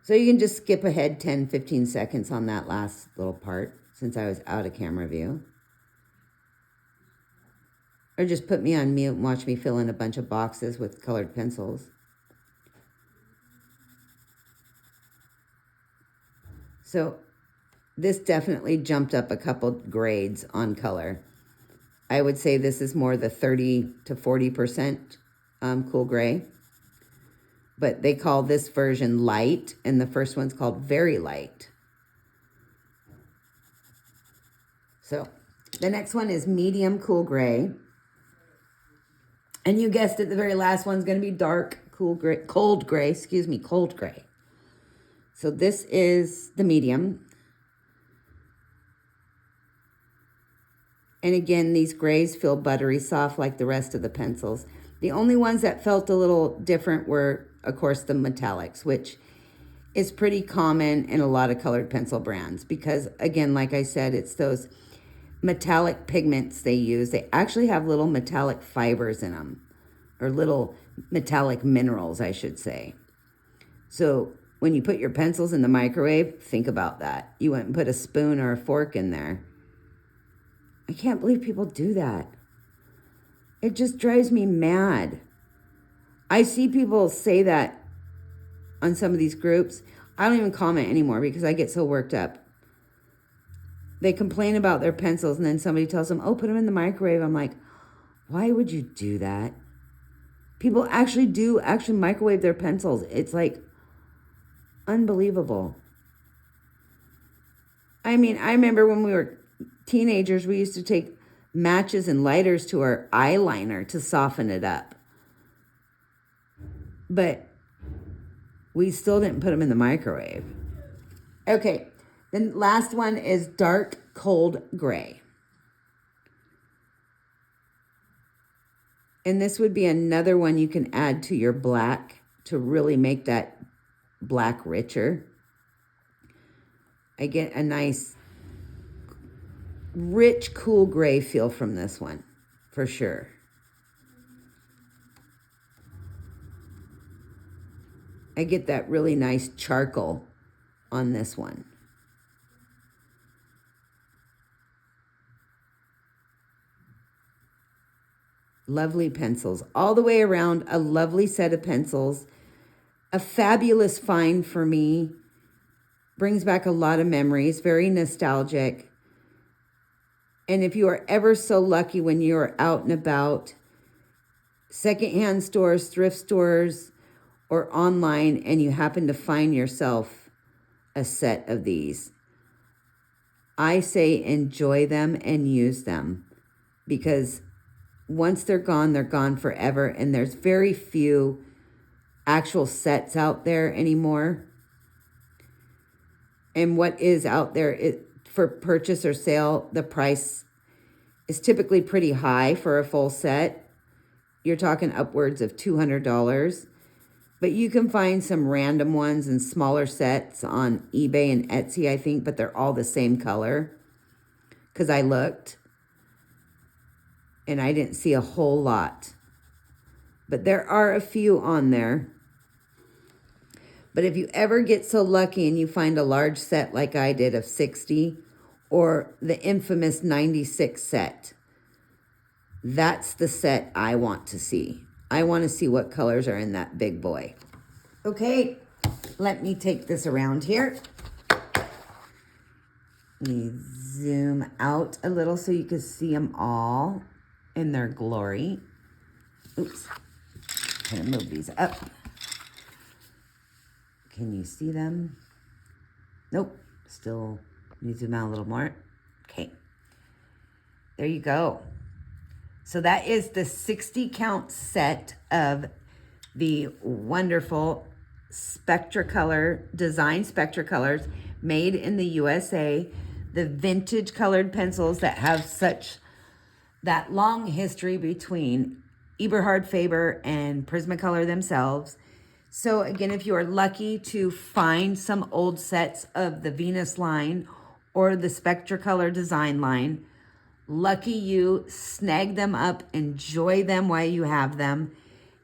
So you can just skip ahead 10, 15 seconds on that last little part since I was out of camera view. Or just put me on mute and watch me fill in a bunch of boxes with colored pencils. So this definitely jumped up a couple grades on color. I would say this is more the 30 to 40% cool gray. But they call this version light, and the first one's called very light. So the next one is medium cool gray. And you guessed it, the very last one's going to be dark cold gray. Cold gray. So this is the medium. And again, these grays feel buttery soft like the rest of the pencils. The only ones that felt a little different were, of course, the metallics, which is pretty common in a lot of colored pencil brands. Because, again, like I said, it's those metallic pigments they use. They actually have little metallic fibers in them. Or little metallic minerals, I should say. So when you put your pencils in the microwave, think about that. You wouldn't put a spoon or a fork in there. I can't believe people do that. It just drives me mad. I see people say that on some of these groups. I don't even comment anymore because I get so worked up. They complain about their pencils and then somebody tells them, oh, put them in the microwave. I'm like, why would you do that? People actually microwave their pencils. It's like unbelievable. I mean, I remember when we were teenagers, we used to take matches and lighters to our eyeliner to soften it up. But we still didn't put them in the microwave. Okay, the last one is dark cold gray. And this would be another one you can add to your black to really make that black richer. I get a nice rich, cool gray feel from this one, for sure. I get that really nice charcoal on this one. Lovely pencils. All the way around, a lovely set of pencils. A fabulous find for me. Brings back a lot of memories. Very nostalgic. And if you are ever so lucky when you are out and about, secondhand stores, thrift stores, or online, and you happen to find yourself a set of these, I say enjoy them and use them, because once they're gone forever, and there's very few actual sets out there anymore. And what is out there for purchase or sale, the price is typically pretty high for a full set. You're talking upwards of $200. But you can find some random ones and smaller sets on eBay and Etsy, I think, but they're all the same color. Because I looked, and I didn't see a whole lot. But there are a few on there. But if you ever get so lucky and you find a large set like I did of 60, or the infamous 96 set, that's the set I want to see. I want to see what colors are in that big boy. Okay, let me take this around here. Let me zoom out a little so you can see them all in their glory. Oops, I'm gonna move these up. Can you see them? Nope, still need to zoom out a little more. Okay, there you go. So that is the 60 count set of the wonderful Spectracolor, Design Spectracolors, made in the USA. The vintage colored pencils that have such that long history between Eberhard Faber and Prismacolor themselves. So again, if you are lucky to find some old sets of the Venus line or the Spectracolor design line, lucky you, snag them up, enjoy them while you have them.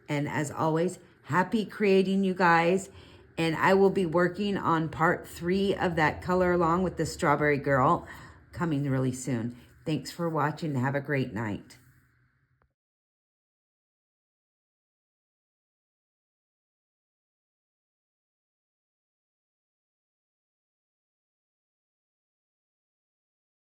And as always, happy creating, you guys. And I will be working on part 3 of that color along with the Strawberry Girl coming really soon. Thanks for watching and have a great night.